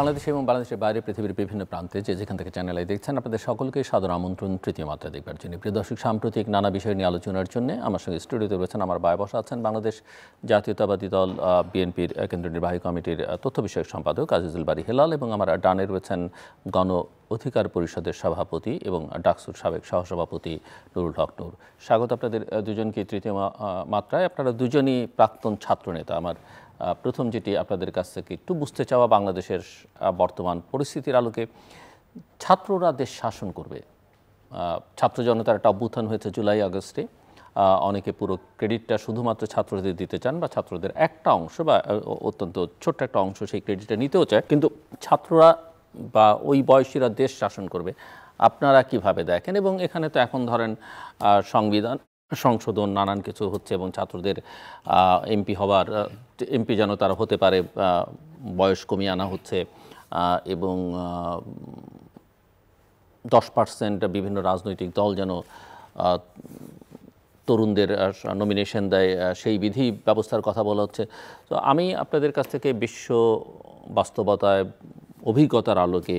বাংলাদেশ এবং বাংলাদেশের বাইরে পৃথিবীর বিভিন্ন প্রান্তে যেখান থেকে চ্যানেলে দেখছেন আপনাদের সকলকে সাদর আমন্ত্রণ তৃতীয় মাত্রা দেখবার জন্য। প্রিয় দর্শক, সাম্প্রতিক নানা বিষয় নিয়ে আলোচনার জন্য আমার সঙ্গে স্টুডিওতে রয়েছেন আমার বায় বসা আছেন বাংলাদেশ জাতীয়তাবাদী দল বিএনপির কেন্দ্রীয় নির্বাহী কমিটির তথ্য বিষয়ক সম্পাদক আজিজুল বারী হেলাল এবং আমার ডানে রয়েছেন গণ অধিকার পরিষদের সভাপতি এবং ডাকসুর সাবেক সহসভাপতি নুরুল হক নূর। স্বাগত আপনাদের দুজনকে তৃতীয় মাত্রায়। আপনারা দুজনই প্রাক্তন ছাত্রনেতা। আমার প্রথম যেটি আপনাদের কাছ থেকে একটু বুঝতে চাওয়া, বাংলাদেশের বর্তমান পরিস্থিতির আলোকে ছাত্ররা দেশ শাসন করবে। ছাত্র জনতার একটা অভ্যুত্থান হয়েছে জুলাই আগস্টে। অনেকে পুরো ক্রেডিটটা শুধুমাত্র ছাত্রদের দিতে চান বা ছাত্রদের একটা অংশ বা অত্যন্ত ছোট্ট একটা অংশ সেই ক্রেডিটটা নিতেও চায়, কিন্তু ছাত্ররা বা ওই বয়সীরা দেশ শাসন করবে আপনারা কিভাবে দেখেন? এবং এখানে তো এখন ধরেন সংবিধান সংশোধন নানান কিছু হচ্ছে এবং ছাত্রদের এমপি যেন তারা হতে পারে বয়স কমিয়ে আনা হচ্ছে এবং 10% বিভিন্ন রাজনৈতিক দল যেন তরুণদের নমিনেশন দেয় সেই বিধি ব্যবস্থার কথা বলা হচ্ছে। তো আমি আপনাদের কাছ থেকে বিশ্ব বাস্তবতায় অভিজ্ঞতার আলোকে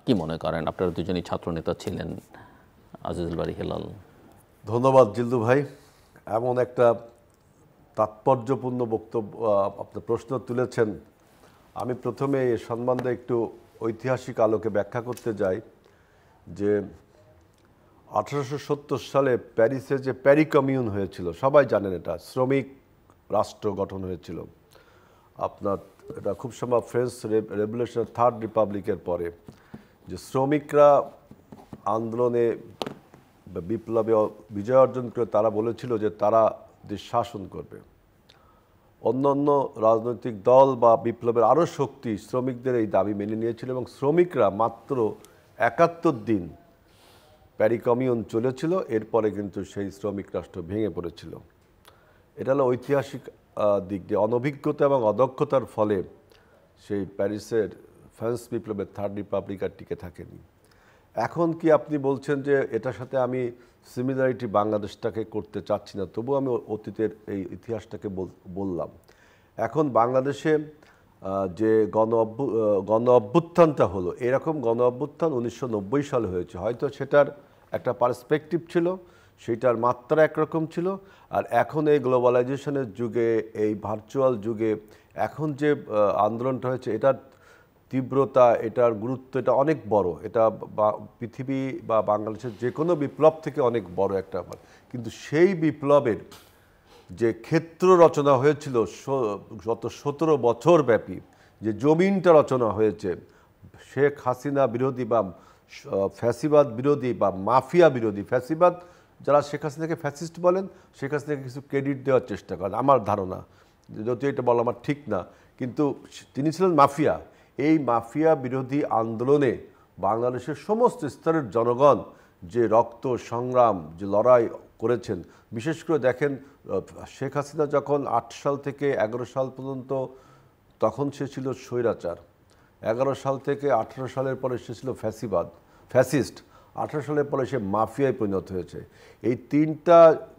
কি মনে করেন? আপনারা দুজনই ছাত্রনেতা ছিলেন। আজিজুল বারী হেলাল। ধন্যবাদ জিল্লু ভাই, এমন একটা তাৎপর্যপূর্ণ বক্তব্য আপনার প্রশ্ন তুলেছেন। আমি প্রথমে এই সম্বন্ধে একটু ঐতিহাসিক আলোকে ব্যাখ্যা করতে যাই যে 1870 সালে প্যারিসে যে প্যারি কমিউন হয়েছিল, সবাই জানেন, এটা শ্রমিক রাষ্ট্র গঠন হয়েছিল। আপনার এটা খুব সময় ফ্রেঞ্চ রেভলিউশনের থার্ড রিপাবলিকের পরে যে শ্রমিকরা আন্দোলনে বিপ্লবে বিজয় অর্জন করে তারা বলেছিল যে তারা দেশ শাসন করবে। অন্যান্য রাজনৈতিক দল বা বিপ্লবের আরও শক্তি শ্রমিকদের এই দাবি মেনে নিয়েছিল এবং শ্রমিকরা মাত্র 71 দিন প্যারি কমিউন চলেছিল, এরপরে কিন্তু সেই শ্রমিক রাষ্ট্র ভেঙে পড়েছিল। এটা হলো ঐতিহাসিক দিক দিয়ে অনভিজ্ঞতা এবং অদক্ষতার ফলে সেই প্যারিসের ফ্রান্স বিপ্লবের থার্ড রিপাবলিক আর টিকে থাকেনি। এখন কি আপনি বলছেন যে এটার সাথে আমি সিমিলারিটি বাংলাদেশটাকে করতে চাচ্ছি না, তবু আমি অতীতের এই ইতিহাসটাকে বললাম। এখন বাংলাদেশে যে গণ অভ্যুত্থানটা হলো, এরকম গণ অভ্যুত্থান 1990 সালে হয়েছে। হয়তো সেটার একটা পার্সপেক্টিভ ছিল, সেটার মাত্রা একরকম ছিল। আর এখন এই গ্লোবালাইজেশনের যুগে, এই ভার্চুয়াল যুগে এখন যে আন্দোলনটা হয়েছে, এটার তীব্রতা, এটার গুরুত্ব এটা অনেক বড়। এটা পৃথিবী বা বাংলাদেশের যে কোনো বিপ্লব থেকে অনেক বড় একটা। কিন্তু সেই বিপ্লবের যে ক্ষেত্র রচনা হয়েছিল গত 17 বছর ব্যাপী, যে জমিনটা রচনা হয়েছে শেখ হাসিনা বিরোধী বা ফ্যাসিবাদ বিরোধী বা মাফিয়া বিরোধী, ফ্যাসিবাদ যারা শেখ হাসিনাকে ফ্যাসিস্ট বলেন, শেখ হাসিনাকে কিছু ক্রেডিট দেওয়ার চেষ্টা করেন আমার ধারণা, যদিও এটা বলা আমার ঠিক না, কিন্তু তিনি ছিলেন মাফিয়া। এই মাফিয়া বিরোধী আন্দোলনে বাংলাদেশের সমস্ত স্তরের জনগণ যে রক্ত সংগ্রাম, যে লড়াই করেছেন, বিশেষ করে দেখেন শেখ হাসিনা যখন 8 সাল থেকে 11 সাল পর্যন্ত, তখন সে ছিল স্বৈরাচার। 11 সাল থেকে 18 সালের পরে সে ছিল ফ্যাসিস্ট। 18 সালের পরে সে মাফিয়ায় পরিণত হয়েছে। এই তিনটা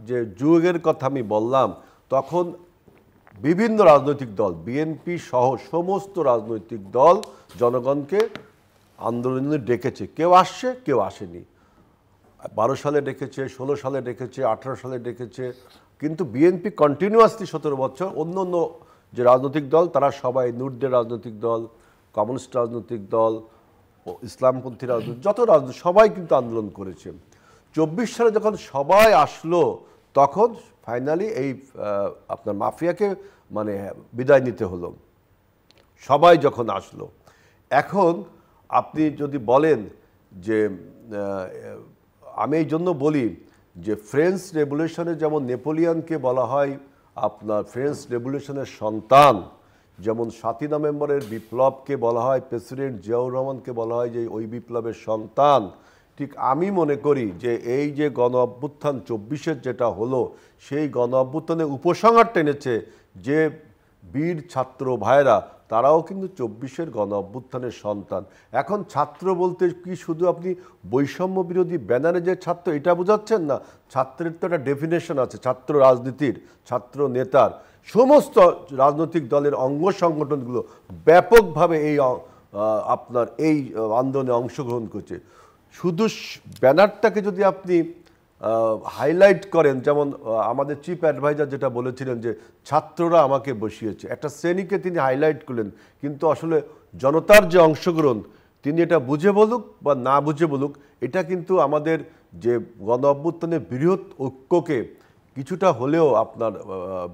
যে যুগের কথা আমি বললাম, তখন বিভিন্ন রাজনৈতিক দল, বিএনপি সহ সমস্ত রাজনৈতিক দল জনগণকে আন্দোলনে ডেকেছে। কেউ আসছে, কেউ আসেনি। 12 সালে ডেকেছে, 16 সালে ডেকেছে, 18 সালে ডেকেছে, কিন্তু বিএনপি কন্টিনিউয়াসলি 17 বছর, অন্য অন্য যে রাজনৈতিক দল তারা সবাই, নূরদের রাজনৈতিক দল, কমিউনিস্ট রাজনৈতিক দল, ইসলামপন্থী রাজনৈতিক যত রাজনৈতিক সবাই কিন্তু আন্দোলন করেছে। 24 সালে যখন সবাই আসলো, তখন ফাইনালি এই আপনার মাফিয়াকে মানে বিদায় নিতে হলো, সবাই যখন আসলো। এখন আপনি যদি বলেন যে আমি এই জন্য বলি যে ফ্রেঞ্চ রেভলিউশনে যেমন নেপোলিয়নকে বলা হয় আপনার ফ্রেঞ্চ রেভলিউশনের সন্তান, যেমন 7ই নভেম্বরের বিপ্লবকে বলা হয়, প্রেসিডেন্ট জিয়াউর রহমানকে বলা হয় যে ওই বিপ্লবের সন্তান, ঠিক আমি মনে করি যে এই যে গণ অভ্যুত্থান 24-এর যেটা হলো, সেই গণ অভ্যুত্থানে উপসংহার টেনেছে যে বীর ছাত্র ভাইরা, তারাও কিন্তু 24-এর গণ অভ্যুত্থানের সন্তান। এখন ছাত্র বলতে কি শুধু আপনি বৈষম্য বিরোধী ব্যানারে যে ছাত্র এটা বোঝাচ্ছেন না, ছাত্রের তো একটা ডেফিনেশন আছে, ছাত্র রাজনীতির, ছাত্র নেতার। সমস্ত রাজনৈতিক দলের অঙ্গ সংগঠনগুলো ব্যাপকভাবে এই আপনার এই আন্দোলনে অংশগ্রহণ করছে। শুধু ব্যানারটাকে যদি আপনি হাইলাইট করেন, যেমন আমাদের চিফ অ্যাডভাইজার যেটা বলেছিলেন যে ছাত্ররা আমাকে বসিয়েছে, একটা শ্রেণীকে তিনি হাইলাইট করলেন, কিন্তু আসলে জনতার যে অংশগ্রহণ, তিনি এটা বুঝে বলুক বা না বুঝে বলুক, এটা কিন্তু আমাদের যে গণ অভ্যুত্থানের বৃহৎ ঐক্যকে কিছুটা হলেও আপনার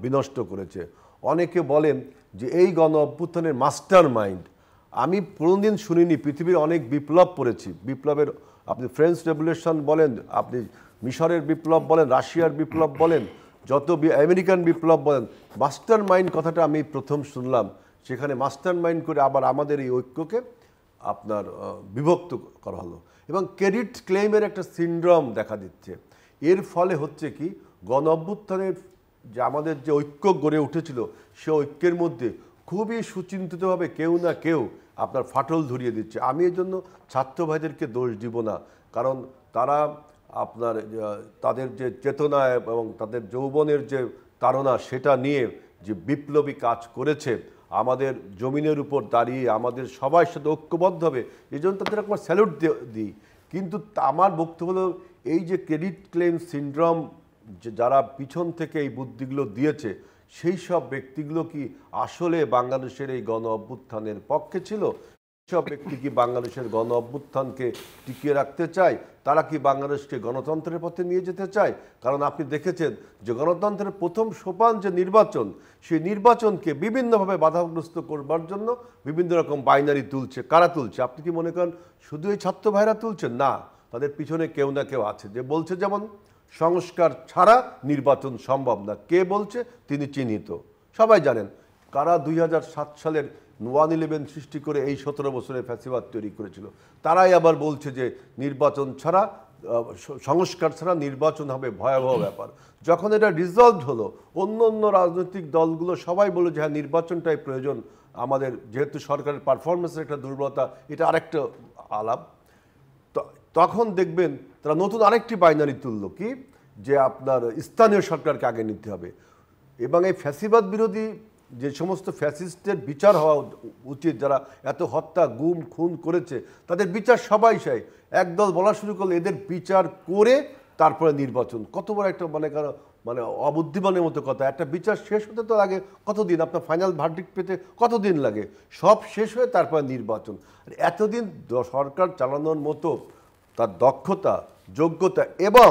বিনষ্ট করেছে। অনেকে বলেন যে এই গণ অভ্যুত্থানের মাস্টার মাইন্ড, আমি কোনোদিন শুনিনি। পৃথিবীর অনেক বিপ্লব পড়েছি, বিপ্লবের আপনি ফ্রেঞ্চ রেভলিউশন বলেন, আপনি মিশরের বিপ্লব বলেন, রাশিয়ার বিপ্লব বলেন, যত আমেরিকান বিপ্লব বলেন, মাস্টার মাইন্ড কথাটা আমি প্রথম শুনলাম। সেখানে মাস্টার মাইন্ড করে আবার আমাদের এই ঐক্যকে আপনার বিভক্ত করা হলো, এবং ক্রেডিট ক্লেইমের একটা সিনড্রোম দেখা দিচ্ছে। এর ফলে হচ্ছে কি, গণ অভ্যুত্থানের যে আমাদের যে ঐক্য গড়ে উঠেছিল, সে ঐক্যের মধ্যে খুবই সুচিন্তিতভাবে কেউ না কেউ আপনার ফাটল ধরিয়ে দিচ্ছে। আমি এর জন্য ছাত্র ভাইদেরকে দোষ দিব না, কারণ তারা আপনার তাদের যে চেতনা এবং তাদের যৌবনের যে তাড়না, সেটা নিয়ে যে বিপ্লবী কাজ করেছে, আমাদের জমিনের উপর দাঁড়িয়ে আমাদের সবার সাথে ঐক্যবদ্ধ হবে, এই জন্য তাদের একবার স্যালুট দিই। কিন্তু আমার বক্তব্য হলো, এই যে ক্রেডিট ক্লেম সিনড্রোম, যে যারা পিছন থেকে এই বুদ্ধিগুলো দিয়েছে, সেই সব ব্যক্তিগুলো কি আসলে বাংলাদেশের এই গণ অভ্যুত্থানের পক্ষে ছিল? সব ব্যক্তি কি বাংলাদেশের গণ অভ্যুত্থানকে টিকিয়ে রাখতে চায়? তারা কি বাংলাদেশকে গণতন্ত্রের পথে নিয়ে যেতে চায়? কারণ আপনি দেখেছেন যে গণতন্ত্রের প্রথম সোপান যে নির্বাচন, সেই নির্বাচনকে বিভিন্নভাবে বাধাগ্রস্ত করবার জন্য বিভিন্ন রকম বাইনারি তুলছে। কারা তুলছে? আপনি কি মনে করেন শুধু এই ছাত্র ভাইরা তুলছেন? না, তাদের পিছনে কেউ না কেউ আছে যে বলছে, যেমন সংস্কার ছাড়া নির্বাচন সম্ভব না। কে বলছে? তিনি চিহ্নিত, সবাই জানেন। কারা 2007 সালের 1/11 সৃষ্টি করে এই 17 বছরের ফ্যাসিবাদ তৈরি করেছিল, তারাই আবার বলছে যে নির্বাচন ছাড়া, সংস্কার ছাড়া নির্বাচন হবে ভয়াবহ ব্যাপার। যখন এটা রিজলভ হলো, অন্য অন্য রাজনৈতিক দলগুলো সবাই বলল যে হ্যাঁ, নির্বাচনটাই প্রয়োজন আমাদের, যেহেতু সরকারের পারফরমেন্সের একটা দুর্বলতা, এটা আরেকটা আলাপ। তখন দেখবেন তারা নতুন আরেকটি বাইনারি তুললো, কি যে আপনার স্থানীয় সরকারকে আগে নিতে হবে, এবং এই ফ্যাসিবাদ বিরোধী যে সমস্ত ফ্যাসিস্টের বিচার হওয়া উচিত, যারা এত হত্যা গুম খুন করেছে, তাদের বিচার সবাই চাই। একদল বলা শুরু করলে এদের বিচার করে তারপরে নির্বাচন। কত বড় একটা মানে অবুদ্ধিমানের মতো কথা। একটা বিচার শেষ হতে তো লাগে কতদিন, আপনার ফাইনাল ভার্ডিক্ট পেতে কতদিন লাগে? সব শেষ হয়ে তারপরে নির্বাচন। এতদিন সরকার চালানোর মতো তার দক্ষতা, যোগ্যতা এবং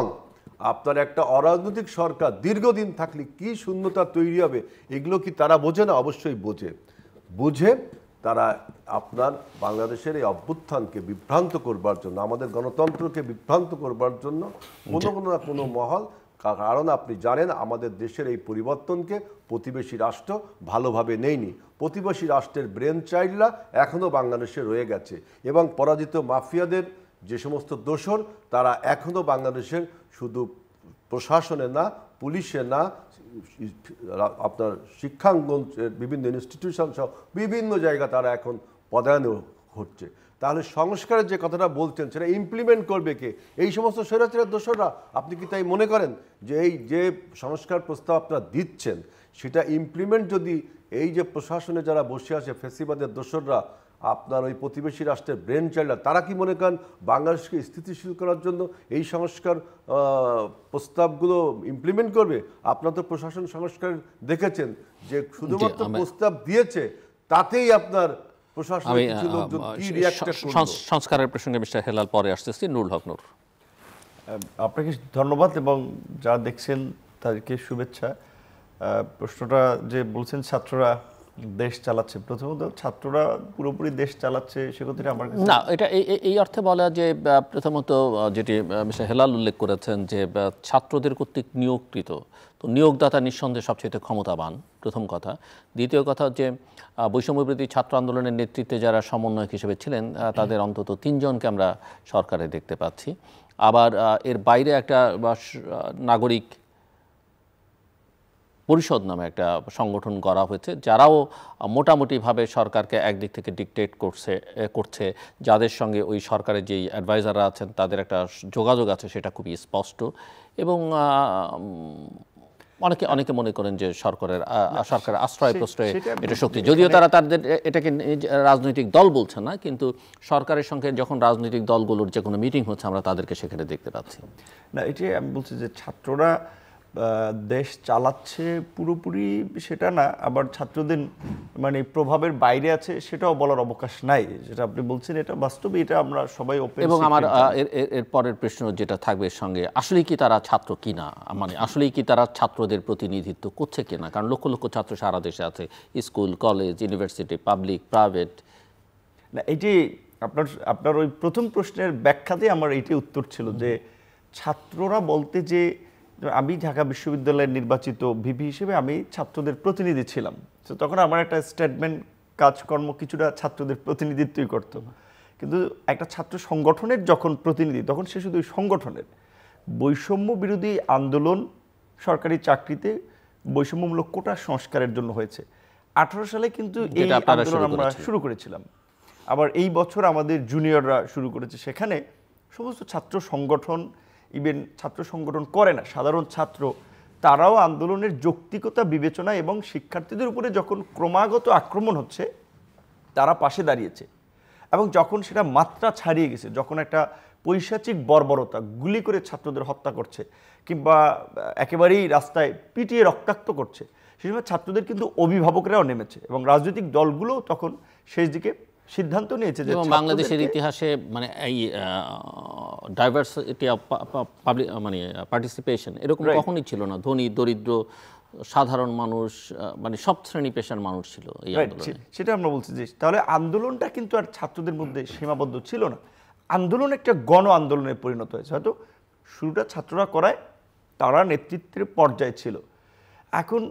আপনার একটা অরাজনৈতিক সরকার দীর্ঘদিন থাকলে কি শূন্যতা তৈরি হবে, এগুলো কি তারা বোঝে না? অবশ্যই বুঝে তারা আপনার বাংলাদেশের এই অভ্যুত্থানকে বিভ্রান্ত করবার জন্য, আমাদের গণতন্ত্রকে বিভ্রান্ত করবার জন্য কোনো না কোনো মহল, কারণ আপনি জানেন আমাদের দেশের এই পরিবর্তনকে প্রতিবেশী রাষ্ট্র ভালোভাবে নেয়নি। প্রতিবেশী রাষ্ট্রের ব্রেন চাইল্ডরা এখনও বাংলাদেশে রয়ে গেছে, এবং পরাজিত মাফিয়াদের যে সমস্ত দোসর, তারা এখনও বাংলাদেশের শুধু প্রশাসনে না, পুলিশে না, আপনার শিক্ষাঙ্গনের বিভিন্ন ইনস্টিটিউশন সহ বিভিন্ন জায়গা তারা এখন পদায়ন হচ্ছে। তাহলে সংস্কারের যে কথাটা বলছেন, সেটা ইমপ্লিমেন্ট করবে কে? এই সমস্ত স্বৈরাচারের দোসররা? আপনি কি তাই মনে করেন যে এই যে সংস্কার প্রস্তাব আপনারা দিচ্ছেন, সেটা ইমপ্লিমেন্ট যদি এই যে প্রশাসনে যারা বসে আছে ফ্যাসিবাদের দোসররা, আপনার ওই প্রতিবেশী রাষ্ট্রের ব্রেন চাইল্ডরা, তারা কি মনে করেন বাংলাদেশকে স্থিতিশীল করার জন্য এই সংস্কার প্রস্তাবগুলো ইমপ্লিমেন্ট করবে? আপনার তো প্রশাসন সংস্কার দেখেছেন যে শুধুমাত্র প্রস্তাব দিয়েছে, তাতেই আপনার প্রশাসনের কিছু লোকজন কি রিঅ্যাক্ট করলো। সংস্কারের প্রসঙ্গে মিস্টার হেলাল পরে আসতেছি। নুরুল হক নূর, আপনাকে ধন্যবাদ এবং যারা দেখছেন তাদেরকে শুভেচ্ছা। প্রশ্নটা যে বলছেন ছাত্ররা দেশ চালাচ্ছে, প্রথমত ছাত্ররা পুরোপুরি দেশ চালাচ্ছে সে কথাটা আমার কাছে না, এটা এই অর্থে বলা যে প্রথমত যেটি মিস্টার হেলাল উল্লেখ করেছেন যে ছাত্রদের কর্তৃক নিয়োগকৃত, তো নিয়োগদাতা নিঃসন্দেহে সবচেয়ে ক্ষমতাবান, প্রথম কথা। দ্বিতীয় কথা হচ্ছে বৈষম্যবিরোধী ছাত্র আন্দোলনের নেতৃত্বে যারা সমন্বয়ক হিসেবে ছিলেন, তাদের অন্তত 3 জনকে আমরা সরকারে দেখতে পাচ্ছি। আবার এর বাইরে একটা নাগরিক পরিষদ নামে একটা সংগঠন করা হয়েছে, যারাও মোটামুটিভাবে সরকারকে একদিক থেকে ডিকটেট করছে, যাদের সঙ্গে ওই সরকারের যেই অ্যাডভাইজাররা আছেন তাদের একটা যোগাযোগ আছে, সেটা খুবই স্পষ্ট। এবং অনেকে মনে করেন যে সরকারের আশ্রয় প্রশ্রয়ে সেটা এটা শক্তি, যদিও তারা তাদের এটাকে রাজনৈতিক দল বলছে না, কিন্তু সরকারের সঙ্গে যখন রাজনৈতিক দলগুলোর যে কোনো মিটিং হচ্ছে আমরা তাদেরকে সেখানে দেখতে পাচ্ছি। না, এটি আমি বলছি যে ছাত্ররা দেশ চালাচ্ছে পুরোপুরি সেটা না, আবার ছাত্রদের মানে প্রভাবের বাইরে আছে সেটাও বলার অবকাশ নাই। যেটা আপনি বলছেন এটা বাস্তবে, এটা আমরা সবাই ওপেন। এবং আমার এর পরের প্রশ্ন যেটা থাকবে এর সঙ্গে, আসলেই কি তারা ছাত্র কিনা, মানে আসলেই কি তারা ছাত্রদের প্রতিনিধিত্ব করছে কিনা? কারণ লক্ষ লক্ষ ছাত্র সারা দেশে আছে, school, college, university, public, private. না, এটি আপনার ওই প্রথম প্রশ্নের ব্যাখ্যাতে আমার এইটি উত্তর ছিল যে ছাত্ররা বলতে যে আমি ঢাকা বিশ্ববিদ্যালয়ের নির্বাচিত ভিপি হিসেবে আমি ছাত্রদের প্রতিনিধি ছিলাম, তো তখন আমার একটা স্টেটমেন্ট কাজকর্ম কিছুটা ছাত্রদের প্রতিনিধিত্বই করতো। কিন্তু একটা ছাত্র সংগঠনের যখন প্রতিনিধি, তখন সে শুধু সংগঠনের বৈষম্য বিরোধী আন্দোলন সরকারি চাকরিতে বৈষম্যমূলক কোটা সংস্কারের জন্য হয়েছে 18 সালে, কিন্তু এই আন্দোলন আমরা শুরু করেছিলাম। আবার এই বছর আমাদের জুনিয়ররা শুরু করেছে। সেখানে সমস্ত ছাত্র সংগঠন, ইভেন ছাত্র সংগঠন করে না, সাধারণ ছাত্র, তারাও আন্দোলনের যৌক্তিকতা বিবেচনা এবং শিক্ষার্থীদের উপরে যখন ক্রমাগত আক্রমণ হচ্ছে তারা পাশে দাঁড়িয়েছে। এবং যখন সেটা মাত্রা ছাড়িয়ে গেছে, যখন একটা পৈশাচিক বর্বরতা গুলি করে ছাত্রদের হত্যা করছে কিংবা একেবারেই রাস্তায় পিটিয়ে রক্তাক্ত করছে, সেই সময় ছাত্রদের কিন্তু অভিভাবকরাও নেমেছে এবং রাজনৈতিক দলগুলো তখন শেষ দিকে সিদ্ধান্ত নিয়েছে যে বাংলাদেশের ইতিহাসে মানে এই ডাইভার্সিটি অফ পাবলিক মানে পার্টিসিপেশন এরকম কখনোই ছিল না। ধনী, দরিদ্র, সাধারণ মানুষ, মানে সব শ্রেণী পেশার মানুষ ছিল এই আন্দোলনে। সেটা আমরা বলছি যে তাহলে আন্দোলনটা কিন্তু আর ছাত্রদের মধ্যে সীমাবদ্ধ ছিল না, আন্দোলন একটা গণ আন্দোলনে পরিণত হয়েছে। হয়তো শুরুটা ছাত্ররা করায়, তারা নেতৃত্বের পর্যায়ে ছিল। এখন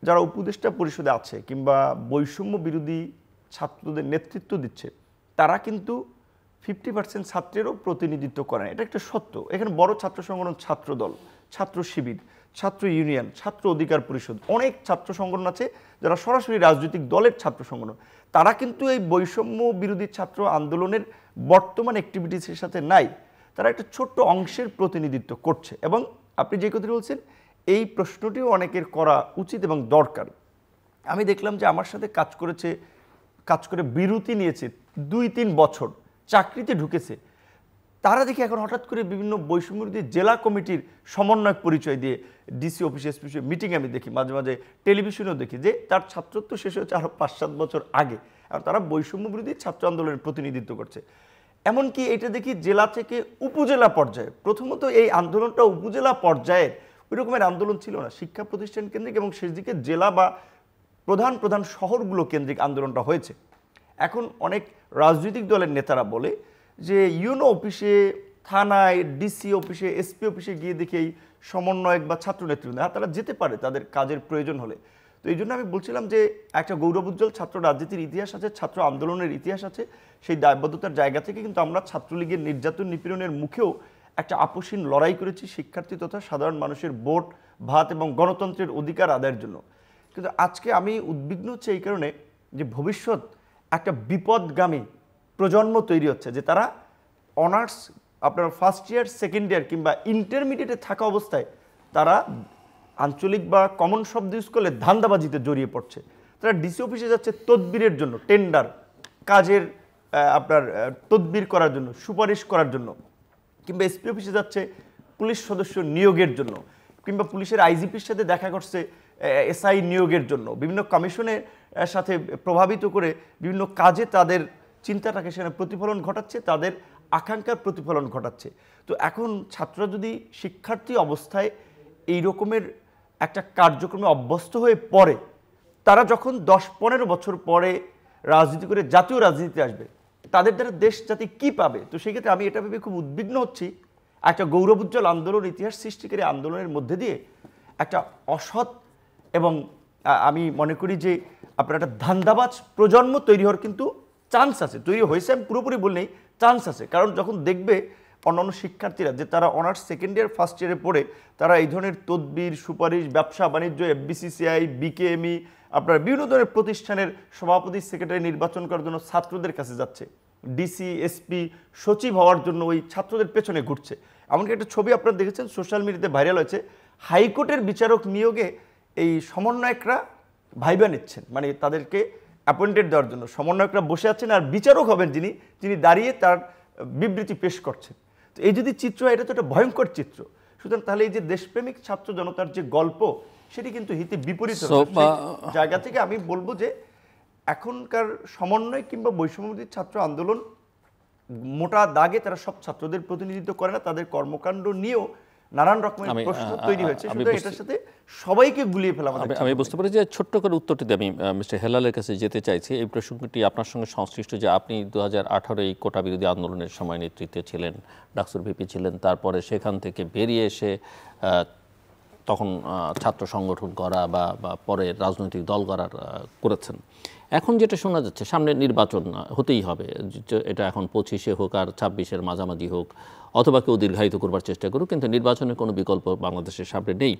যারা উপদেষ্টা পরিষদে আছে কিংবা বৈষম্য বিরোধী ছাত্রদের নেতৃত্ব দিচ্ছে, তারা কিন্তু 50% ছাত্রেরও প্রতিনিধিত্ব করে না, এটা একটা সত্য। এখানে বড় ছাত্র সংগঠন, ছাত্র দল, ছাত্র শিবির, ছাত্র ইউনিয়ন, ছাত্র অধিকার পরিষদ, অনেক ছাত্র সংগঠন আছে যারা সরাসরি রাজনৈতিক দলের ছাত্র সংগঠন, তারা কিন্তু এই বৈষম্য বিরোধী ছাত্র আন্দোলনের বর্তমান অ্যাক্টিভিটিসের সাথে নাই। তারা একটা ছোট্ট অংশের প্রতিনিধিত্ব করছে। এবং আপনি যে কথা বলছেন, এই প্রশ্নটিও অনেকের করা উচিত এবং দরকার। আমি দেখলাম যে আমার সাথে কাজ করে বিরতি নিয়েছে 2-3 বছর, চাকরিতে ঢুকেছে, তারা দেখি এখন হঠাৎ করে বিভিন্ন বৈষম্য বিরোধী জেলা কমিটির সমন্বয়ক পরিচয় দিয়ে ডিসি অফিসে, এসপি মিটিং আমি দেখি, মাঝে মাঝে টেলিভিশনেও দেখি যে তার ছাত্রত্ব শেষ হয়েছে আরও 5-7 বছর আগে, আর তারা বৈষম্য বিরোধী ছাত্র আন্দোলনের প্রতিনিধিত্ব করছে। এমনকি এটা দেখি জেলা থেকে উপজেলা পর্যায়ে। প্রথমত এই আন্দোলনটা উপজেলা পর্যায়ের ওই রকমের আন্দোলন ছিল না, শিক্ষা প্রতিষ্ঠান কেন্দ্রিক এবং শেষ দিকে জেলা বা প্রধান প্রধান শহরগুলো কেন্দ্রিক আন্দোলনটা হয়েছে। এখন অনেক রাজনৈতিক দলের নেতারা বলে যে ইউনো অফিসে, থানায়, ডিসি অফিসে, এসপি অফিসে গিয়ে দেখি এই সমন্বয়ক বা ছাত্র নেতৃবৃন্দ, তারা যেতে পারে তাদের কাজের প্রয়োজন হলে। তো এই জন্য আমি বলছিলাম যে একটা গৌরবোজ্জ্বল ছাত্র রাজনীতির ইতিহাস আছে, ছাত্র আন্দোলনের ইতিহাস আছে। সেই দায়বদ্ধতার জায়গা থেকে কিন্তু আমরা ছাত্রলীগের নির্যাতন নিপীড়নের মুখেও একটা আপসীন লড়াই করেছি শিক্ষার্থী তথা সাধারণ মানুষের ভোট, ভাত এবং গণতন্ত্রের অধিকার আদায়ের জন্য। কিন্তু আজকে আমি উদ্বিগ্ন হচ্ছে এই কারণে যে ভবিষ্যৎ একটা বিপদগামী প্রজন্ম তৈরি হচ্ছে, যে তারা অনার্স, আপনার ফার্স্ট ইয়ার, সেকেন্ড ইয়ার কিংবা ইন্টারমিডিয়েটে থাকা অবস্থায় তারা আঞ্চলিক বা কমন শব্দ ইউজ করলে ধান্দাবাজিতে জড়িয়ে পড়ছে। তারা ডিসি অফিসে যাচ্ছে তদবিরের জন্য, টেন্ডার কাজের আপনার তদবির করার জন্য, সুপারিশ করার জন্য, কিংবা এসপি অফিসে যাচ্ছে পুলিশ সদস্য নিয়োগের জন্য, কিংবা পুলিশের আইজিপির সাথে দেখা করছে এসআই নিয়োগের জন্য, বিভিন্ন কমিশনের সাথে প্রভাবিত করে বিভিন্ন কাজে তাদের চিন্তাটাকে সেখানে প্রতিফলন ঘটাচ্ছে, তাদের আকাঙ্ক্ষার প্রতিফলন ঘটাচ্ছে। তো এখন ছাত্ররা যদি শিক্ষার্থী অবস্থায় এই রকমের একটা কার্যক্রমে অভ্যস্ত হয়ে পড়ে, তারা যখন 10-15 বছর পরে রাজনীতি করে জাতীয় রাজনীতিতে আসবে, তাদের দ্বারা দেশ জাতি কি পাবে? তো সেক্ষেত্রে আমি এটা ভেবে খুব উদ্বিগ্ন হচ্ছি, একটা গৌরবোজ্জ্বল আন্দোলন, ইতিহাস সৃষ্টিকারী আন্দোলনের মধ্যে দিয়ে একটা অসৎ এবং আমি মনে করি যে আপনার একটা ধান্দাবাজ প্রজন্ম তৈরি হওয়ার কিন্তু চান্স আছে, তৈরি হয়েছে, আমি পুরোপুরি বললেই চান্স আছে। কারণ যখন দেখবে অন্যান্য শিক্ষার্থীরা যে তারা অনার্স সেকেন্ড ইয়ার ফার্স্ট ইয়ারে পড়ে তারা এই ধরনের তদবির, সুপারিশ, ব্যবসা বাণিজ্য, এফবিসিসিআই, বিকেএমই, আপনার বিভিন্ন ধরনের প্রতিষ্ঠানের সভাপতি, সেক্রেটারি নির্বাচন করার জন্য ছাত্রদের কাছে যাচ্ছে, ডিসি, এসপি, সচিব হওয়ার জন্য ওই ছাত্রদের পেছনে ঘুরছে। এমনকি একটা ছবি আপনারা দেখেছেন সোশ্যাল মিডিয়াতে ভাইরাল হয়েছে, হাইকোর্টের বিচারক নিয়োগে এই সমন্বয়করা ভাইবা নিচ্ছেন, মানে তাদেরকে অ্যাপয়েন্টেড দেওয়ার জন্য সমন্বয়করা বসে আছেন, আর বিচারক হবেন যিনি দাঁড়িয়ে তার বিবৃতি পেশ করছেন। তো এই যদি চিত্র হয়, এটা তো একটা ভয়ঙ্কর চিত্র। সুতরাং তাহলে এই যে দেশপ্রেমিক ছাত্র জনতার যে গল্প, সেটি কিন্তু হিতে বিপরীত জায়গা থেকে আমি বলবো যে এখনকার সমন্বয় কিংবা বৈষম্যবিরোধী ছাত্র আন্দোলন মোটা দাগে তারা সব ছাত্রদের প্রতিনিধিত্ব করে না, তাদের কর্মকাণ্ড নিয়েও নানান রকমের প্রশ্ন তৈরি হয়েছে। সুতরাং এটার সাথে সবাইকে গুলিয়ে ফেলা আমি বুঝতে পারি যে ছোট্ট করে উত্তরটিতে আমি মিস্টার হেলালের কাছে যেতে চাইছি। এই প্রসঙ্গটি আপনার সঙ্গে সংশ্লিষ্ট যে আপনি 2018 এই কোটা বিরোধী আন্দোলনের সময় নেতৃত্বে ছিলেন, ডাকসুর ভিপি ছিলেন, তারপরে সেখান থেকে বেরিয়ে এসে তখন ছাত্র সংগঠন করা বা পরে রাজনৈতিক দল করেছেন। এখন যেটা শোনা যাচ্ছে, সামনে নির্বাচন হতেই হবে, এটা এখন 25-এ হোক আর 26-এর মাঝামাঝি হোক, অথবা কেউ দীর্ঘায়িত করবার চেষ্টা করুক, কিন্তু নির্বাচনের কোনো বিকল্প বাংলাদেশের সামনে নেই।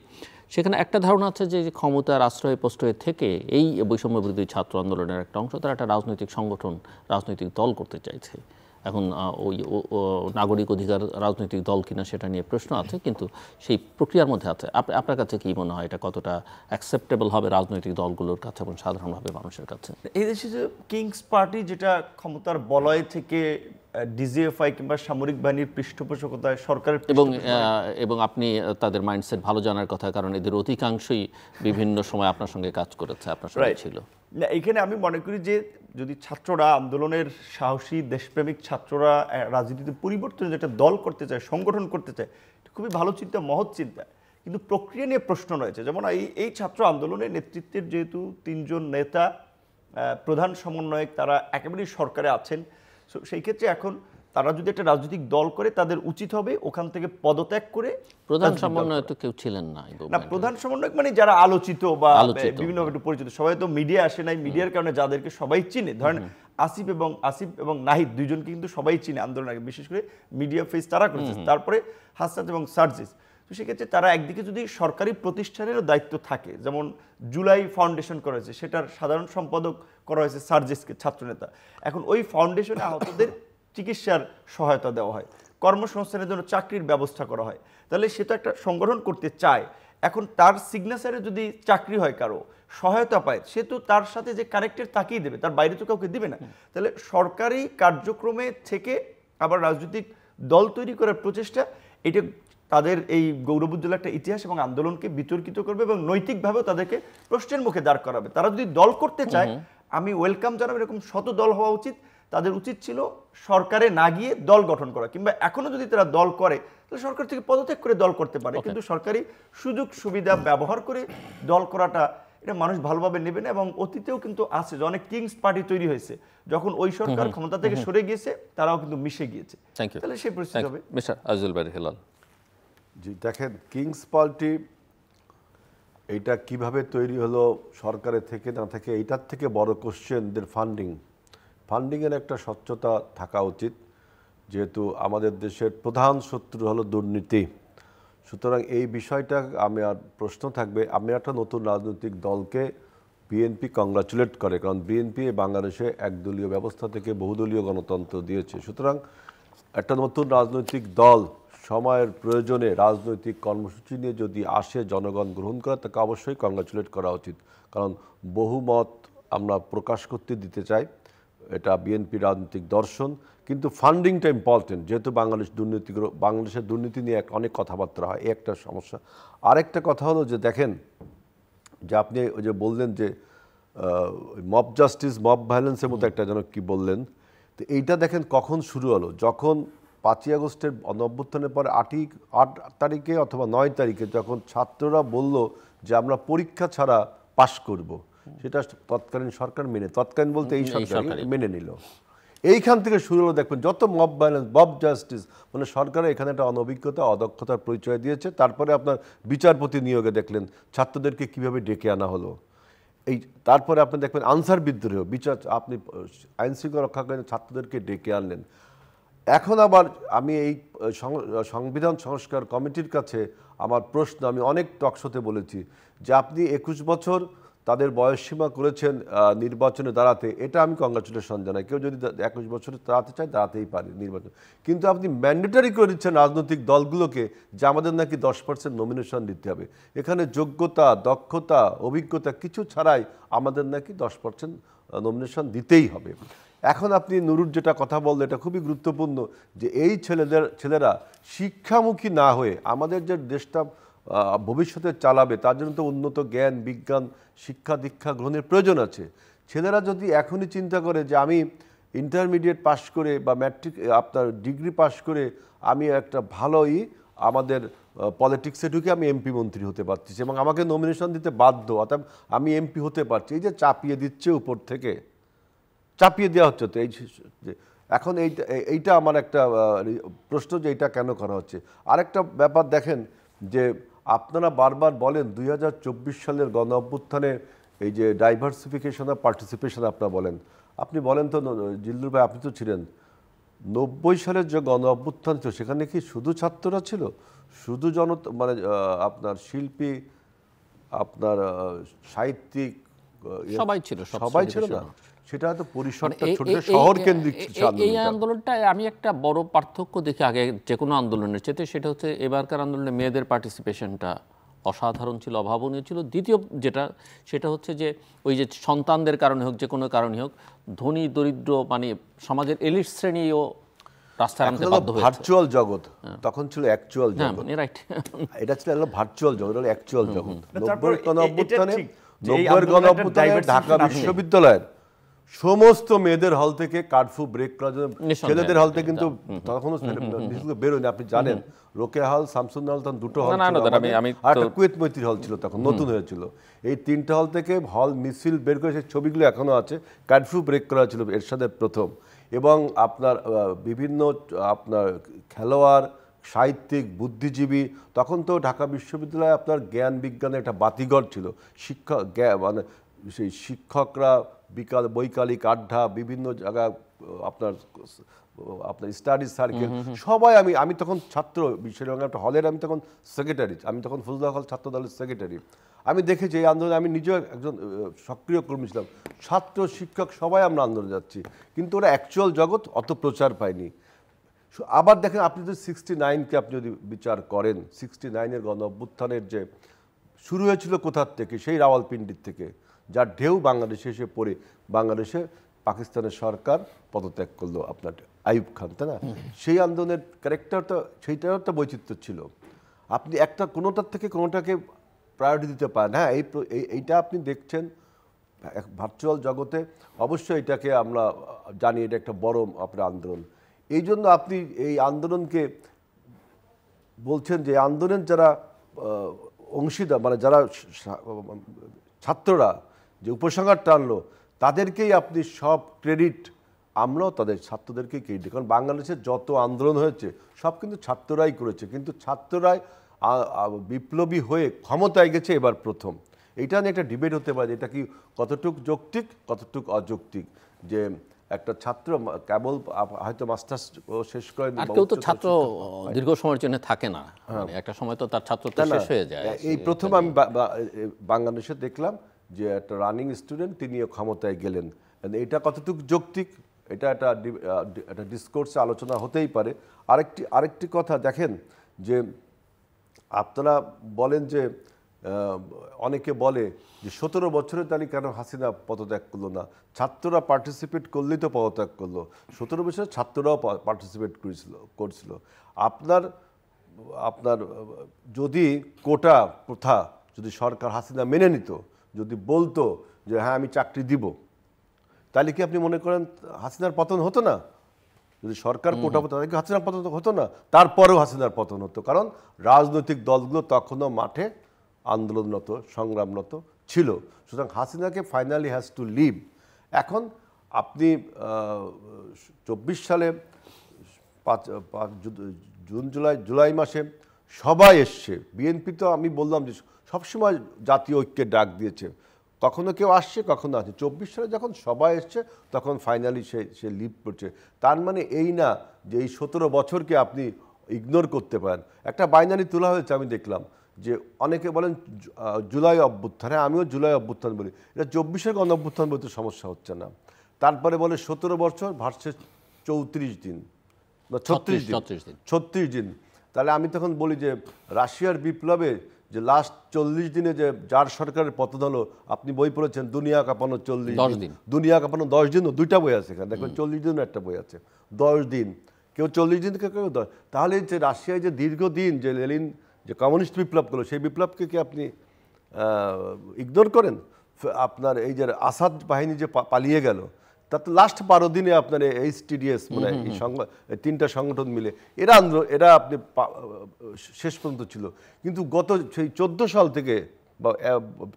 সেখানে একটা ধারণা আছে যে ক্ষমতার আশ্রয় প্রশ্রয় থেকে এই বৈষম্যবিরোধী ছাত্র আন্দোলনের একটা অংশ তারা একটা রাজনৈতিক সংগঠন, রাজনৈতিক দল করতে চাইছে। এখন ওই নাগরিক অধিকার রাজনৈতিক দল কিনা সেটা নিয়ে প্রশ্ন আছে, কিন্তু সেই প্রক্রিয়ার মধ্যে আছে। আপনার কাছে কি মনে হয় এটা কতটা অ্যাকসেপ্টেবল হবে রাজনৈতিক দলগুলোর কাছে এবং সাধারণভাবে মানুষের কাছে? এই দেশে যে কিংস পার্টি যেটা ক্ষমতার বলয় থেকে ডিজিএফআই কিংবা সামরিক বাহিনীর পৃষ্ঠপোষকতায় সরকারের এবং আপনি তাদের মাইন্ডসেট ভালো জানার কথা, কারণ এদের অধিকাংশই বিভিন্ন সময় আপনার সঙ্গে কাজ করেছে, আপনার সঙ্গে ছিল। না, এখানে আমি মনে করি যে যদি ছাত্ররা, আন্দোলনের সাহসী দেশপ্রেমিক ছাত্ররা রাজনীতিতে পরিবর্তনের একটা দল করতে চায়, সংগঠন করতে চায়, খুবই ভালো চিন্তা, মহৎ চিন্তা, কিন্তু প্রক্রিয়া নিয়ে প্রশ্ন রয়েছে। যেমন এই ছাত্র আন্দোলনের নেতৃত্বের যেহেতু 3 জন নেতা, প্রধান সমন্বয়ক, তারা একেবারেই সরকারে আছেন, সেই ক্ষেত্রে এখন তারা যদি একটা রাজনৈতিক দল করে, তাদের উচিত হবে ওখান থেকে পদত্যাগ করে। প্রধান সমন্বয়ক তো কেউ ছিলেন না। প্রধান সমন্বয়ক মানে যারা আলোচিত বা বিভিন্ন পরিচিত, সবাই তো মিডিয়া আসে নাই, মিডিয়ার কারণে যাদেরকে সবাই চিনে, ধরেন আসিফ এবং নাহিদ দুইজনকে কিন্তু সবাই চিনে আন্দোলন আগে, বিশেষ করে মিডিয়া ফেস তারা করেছে। তারপরে হাসনাত এবং সার্জিস। তো সেক্ষেত্রে তারা একদিকে যদি সরকারি প্রতিষ্ঠানেরও দায়িত্ব থাকে, যেমন জুলাই ফাউন্ডেশন করা হয়েছে, সেটার সাধারণ সম্পাদক করা হয়েছে সার্জিসকে, ছাত্রনেতা। এখন ওই ফাউন্ডেশনে আহতদের চিকিৎসার সহায়তা দেওয়া হয়, কর্মসংস্থানের জন্য চাকরির ব্যবস্থা করা হয়। তাহলে সে তো একটা সংগঠন করতে চায়। এখন তার সিগনেচারে যদি চাকরি হয়, কারো সহায়তা পায়, সে তো তার সাথে যে কানেক্টেড তাকেই দেবে, তার বাইরে তো কাউকে দিবে না। তাহলে সরকারি কার্যক্রমে থেকে আবার রাজনৈতিক দল তৈরি করার প্রচেষ্টা, এটা তাদের এই গৌরবোজ্জ্বল একটা ইতিহাস এবং আন্দোলনকে বিতর্কিত করবে এবং নৈতিকভাবেও তাদেরকে প্রশ্নের মুখে দাঁড় করাবে। তারা যদি দল করতে চায়, আমি ওয়েলকাম জানাবো, এরকম শত দল হওয়া উচিত। তাদের উচিত ছিল সরকারে না গিয়ে দল গঠন করা, কিংবা এখনো যদি তারা দল করে তাহলে সরকার থেকে পদত্যাগ করে দল করতে পারে। কিন্তু সরকারি সুযোগ সুবিধা ব্যবহার করে দল করাটা, এটা মানুষ ভালোভাবে নেবে না। এবং অতীতেও কিন্তু আছে যে অনেক কিংস পার্টি তৈরি হয়েছে, যখন ওই সরকার ক্ষমতা থেকে সরে গিয়েছে, তারাও কিন্তু মিশে গিয়েছে। তাহলে সেই পরিস্থিতি হবে। মিস্টার আজিজুল বারী হেলাল। জি, দেখেন কিংস পার্টি এইটা কিভাবে তৈরি হলো, সরকারের থেকে না থেকে, এইটার থেকে বড় কোশ্চেন দের ফান্ডিংয়ের একটা স্বচ্ছতা থাকা উচিত, যেহেতু আমাদের দেশের প্রধান শত্রু হলো দুর্নীতি। সুতরাং এই বিষয়টা আমি আর প্রশ্ন থাকবে, আমি একটা নতুন রাজনৈতিক দলকে বিএনপি কংগ্রাচুলেট করে, কারণ বিএনপি বাংলাদেশে একদলীয় ব্যবস্থা থেকে বহুদলীয় গণতন্ত্র দিয়েছে। সুতরাং একটা নতুন রাজনৈতিক দল সময়ের প্রয়োজনে রাজনৈতিক কর্মসূচি নিয়ে যদি আসে, জনগণ গ্রহণ করে, তাকে অবশ্যই কংগ্রাচুলেট করা উচিত, কারণ বহুমত আমরা প্রকাশ করতে দিতে চাই, এটা বিএনপি রাজনৈতিক দর্শন। কিন্তু ফান্ডিংটা ইম্পর্টেন্ট, যেহেতু বাংলাদেশের দুর্নীতি নিয়ে অনেক কথাবার্তা হয়, এই একটা সমস্যা। আরেকটা কথা হলো যে দেখেন, যে আপনি ওই যে বললেন যে মব জাস্টিস, মব ভায়োলেন্সের মতো একটা যেন কি বললেন, তো এইটা দেখেন কখন শুরু হলো, যখন 5ই আগস্টের অভ্যুত্থানের পরে 8 তারিখে অথবা 9 তারিখে যখন ছাত্ররা বলল যে আমরা পরীক্ষা ছাড়া পাশ করব, সেটা তৎকালীন সরকার তৎকালীন বলতে এই সরকার মেনে নিল। এইখান থেকে শুরু হলো, দেখবেন যত মব ভায়োলেন্স, মব জাস্টিস, মানে সরকারের এখানে একটা অনভিজ্ঞতা, অদক্ষতার পরিচয় দিয়েছে। তারপরে আপনার বিচারপতি নিয়োগে দেখলেন ছাত্রদেরকে কিভাবে ডেকে আনা হলো। তারপরে আপনি দেখবেন আনসার বিদ্রোহ, আপনি আইনশৃঙ্খলা রক্ষাকারী ছাত্রদেরকে ডেকে আনলেন। এখন আবার আমি এই সংবিধান সংস্কার কমিটির কাছে আমার প্রশ্ন, আমি অনেক টকশোতে বলেছি যে আপনি 21 বছর তাদের বয়সসীমা করেছেন নির্বাচনে দাঁড়াতে, এটা আমি কংগ্রাচুলেশন জানাই। কেউ যদি 21 বছরে দাঁড়াতে চায় দাঁড়াতেই পারে নির্বাচন, কিন্তু আপনি ম্যান্ডেটরি করে দিচ্ছেন রাজনৈতিক দলগুলোকে যে আমাদের নাকি 10% নমিনেশন দিতে হবে। এখানে যোগ্যতা, দক্ষতা, অভিজ্ঞতা কিছু ছাড়াই আমাদের নাকি 10% নমিনেশন দিতেই হবে। এখন আপনি নুরুর যেটা কথা বললেন এটা খুবই গুরুত্বপূর্ণ, যে এই ছেলেরা শিক্ষামুখী না হয়ে আমাদের যে দেশটা ভবিষ্যতে চালাবে তার জন্য তো উন্নত জ্ঞান, বিজ্ঞান, শিক্ষা দীক্ষা গ্রহণের প্রয়োজন আছে। ছেলেরা যদি এখনই চিন্তা করে যে আমি ইন্টারমিডিয়েট পাশ করে বা ম্যাট্রিক আপনার ডিগ্রি পাশ করে আমি একটা ভালোই আমাদের পলিটিক্সে ঢুকে আমি এমপি মন্ত্রী হতে পারছি এবং আমাকে নমিনেশন দিতে বাধ্য, অর্থাৎ আমি এমপি হতে পারছি, এই যে চাপিয়ে দিচ্ছে উপর থেকে, চাপিয়ে দেওয়া হচ্ছে। তো এই এখন এইটা আমার একটা প্রশ্ন যে এটা কেন করা হচ্ছে। আরেকটা ব্যাপার দেখেন যে আপনারা বারবার বলেন 2024 সালের গণ অভ্যুত্থানে এই যে ডাইভার্সিফিকেশন অফ পার্টিসিপেশন আপনারা বলেন, আপনি বলেন তো জিল্লুর ভাই, আপনি তো ছিলেন 90 সালের যে গণ অভ্যুত্থান ছিল সেখানে কি শুধু ছাত্ররা ছিল, শুধু মানে আপনার শিল্পী, আপনার সাহিত্যিক, সবাই ছিল, সবাই ছিল না? সেটা হয়তো পরিসরটা ছোট, শহর কেন্দ্রিক ছিল। এই আন্দোলনটায় আমি একটা বড় পার্থক্য দেখি আগে যে কোনো আন্দোলনের চেয়ে, সেটা হচ্ছে এবারকার আন্দোলনে মেয়েদের পার্টিসিপেশনটা অসাধারণ ছিল, অভাবনীয় ছিল। দ্বিতীয় যেটা, সেটা হচ্ছে যে ওই যে সন্তানদের কারণে হোক, যে কোনো কারণে হোক, ধনী দরিদ্র মানে সমাজের এলিট শ্রেণীও রাস্তায় নামতে বাধ্য হয়েছে। ভার্চুয়াল জগৎ তখন ছিল অ্যাকচুয়াল জগৎ, রাইট। এটা ছিল একটা ভার্চুয়াল জগৎ, এটা অ্যাকচুয়াল জগৎ। 90 গণ অভ্যুত্থানে ঢাকা বিশ্ববিদ্যালয়ের সমস্ত মেয়েদের হল থেকে কারফিউ ব্রেক করার জন্য, ছেলেদের হল থেকে কিন্তু তখনও বেরোয়নি। আপনি জানেন রোকেয়া হল, শামসুন্নাহর হল, তখন দুটো হল ছিল, আর একটা কুয়েত মৈত্রী হল ছিল, তখন নতুন হয়েছিল। এই তিনটা হল থেকে হল মিছিল বের করে, সেই ছবিগুলো এখনো আছে, কারফিউ ব্রেক করা ছিল এরশাদের প্রথম। এবং আপনার বিভিন্ন আপনার খেলোয়াড়, সাহিত্যিক, বুদ্ধিজীবী, তখন তো ঢাকা বিশ্ববিদ্যালয়ে আপনার জ্ঞান বিজ্ঞানের একটা বাতিঘর ছিল। মানে সেই শিক্ষকরা বিকাল বৈকালিক আড্ডা, বিভিন্ন জায়গায় আপনার স্টাডি সার্কেল, সবাই। আমি তখন ছাত্র বিশ্ববিদ্যালয় একটা হলের আমি তখন সেক্রেটারি, আমি তখন ফজলুল হক ছাত্র দলের সেক্রেটারি। আমি দেখেছি এই আন্দোলনে, আমি নিজেও একজন সক্রিয় কর্মী ছিলাম, ছাত্র শিক্ষক সবাই আমরা আন্দোলনে যাচ্ছি, কিন্তু ওরা অ্যাকচুয়াল জগৎ অত প্রচার পায়নি। আবার দেখেন আপনি যদি 69কে আপনি যদি বিচার করেন, 69-এর গণ অভ্যুত্থানের যে শুরু হয়েছিল কোথার থেকে, সেই রাওয়ালপিন্ডির থেকে, যার ঢেউ বাংলাদেশে এসে পড়ে বাংলাদেশে পাকিস্তানের সরকার পদত্যাগ করলো, আপনার আইয়ুব খান, তাই না? সেই আন্দোলনের ক্যারেক্টারটা, সেইটারও একটা বৈচিত্র্য ছিল। আপনি একটা কোনোটার থেকে কোনোটাকে প্রায়োরিটি দিতে পারেন। হ্যাঁ, এইটা আপনি দেখছেন ভার্চুয়াল জগতে, অবশ্যই এটাকে আমরা জানি এটা একটা বড় আপনার আন্দোলন। এই জন্য আপনি এই আন্দোলনকে বলছেন যে আন্দোলনের যারা অংশীদার, মানে যারা ছাত্ররা যে উপসংহার টানলো, তাদেরকেই আপনি সব ক্রেডিট, আমরাও তাদের ছাত্রদেরকেই ক্রেডিট, কারণ বাংলাদেশের যত আন্দোলন হয়েছে সব কিন্তু ছাত্ররাই করেছে, কিন্তু ছাত্ররাই বিপ্লবী হয়ে ক্ষমতায় গেছে এবার প্রথম। এইটা নিয়ে একটা ডিবেট হতে পারে, এটা কি কতটুক যৌক্তিক কতটুক অযৌক্তিক, যে একটা ছাত্র কেবল হয়তো মাস্টার্স শেষ করে, আর কেউ তো ছাত্র দীর্ঘ সময়ের জন্য থাকে না, একটা সময় তো তার ছাত্রত্ব শেষ হয়ে যায়। এই প্রথম আমি বাংলাদেশে দেখলাম যে একটা রানিং স্টুডেন্ট তিনিও ক্ষমতায় গেলেন। এটা কতটুকু যৌক্তিক, এটা একটা ডিসকোর্সে আলোচনা হতেই পারে। আরেকটি কথা দেখেন যে আপনারা বলেন যে অনেকে বলে যে 17 বছরের তাহলে কেন হাসিনা পদত্যাগ করলো না, ছাত্ররা পার্টিসিপেট করলেই তো পদত্যাগ করলো। 17 বছরে ছাত্ররাও পার্টিসিপেট করছিল। আপনার যদি কোটা প্রথা যদি সরকার হাসিনা মেনে নিত, যদি বলতো যে হ্যাঁ আমি চাকরি দিব, তাহলে কি আপনি মনে করেন হাসিনার পতন হতো না? যদি সরকার কোটা হতো তাহলে কি হাসিনার পতন হতো না? তারপরেও হাসিনার পতন হতো, কারণ রাজনৈতিক দলগুলো তখনও মাঠে আন্দোলনরত, সংগ্রামরত ছিল। সুতরাং হাসিনাকে ফাইনালি হ্যাজ টু লিভ। এখন আপনি 24 সালে জুলাই মাসে সবাই এসছে, বিএনপি তো আমি বললাম যে সবসময় জাতীয় ঐক্যের ডাক দিয়েছে, কখনো কেউ আসছে কখনো আসছে। 24 সালে যখন সবাই এসছে তখন ফাইনালি সে লিভ করছে। তার মানে এই না যে এই 17 বছরকে আপনি ইগনোর করতে পারেন। একটা বাইনারি তোলা হয়েছে, আমি দেখলাম যে অনেকে বলেন জুলাই অভ্যুত্থান, হ্যাঁ আমিও জুলাই অভ্যুত্থান বলি, এটা 24-এর গণ অভ্যুত্থান বলতে সমস্যা হচ্ছে না। তারপরে বলে 17 বছর ভার্সেস 34 দিন বা 36 দিন। তাহলে আমি তখন বলি যে রাশিয়ার বিপ্লবে যে লাস্ট 40 দিনে যে যার সরকারের পতন হলো, আপনি বই পড়েছেন দুনিয়া কাঁপানো 40 দিন, দুনিয়া কাঁপানো 10 দিন, দুইটা বই আছে এখানে দেখবেন, 40 দিন একটা বই আছে, 10 দিন, কেউ 40 দিন কেউ 10। তাহলে যে রাশিয়ায় যে দীর্ঘদিন যে লেনিন যে কমিউনিস্ট বিপ্লব করলো, সেই বিপ্লবকে কি আপনি ইগনোর করেন? আপনার এই যে আসাদ বাহিনী যে পালিয়ে গেল, তার তো লাস্ট 12 দিনে আপনার HTDS মানে এই তিনটা সংগঠন মিলে এরা আপনি শেষ পর্যন্ত ছিল। কিন্তু গত সেই 14 সাল থেকে বা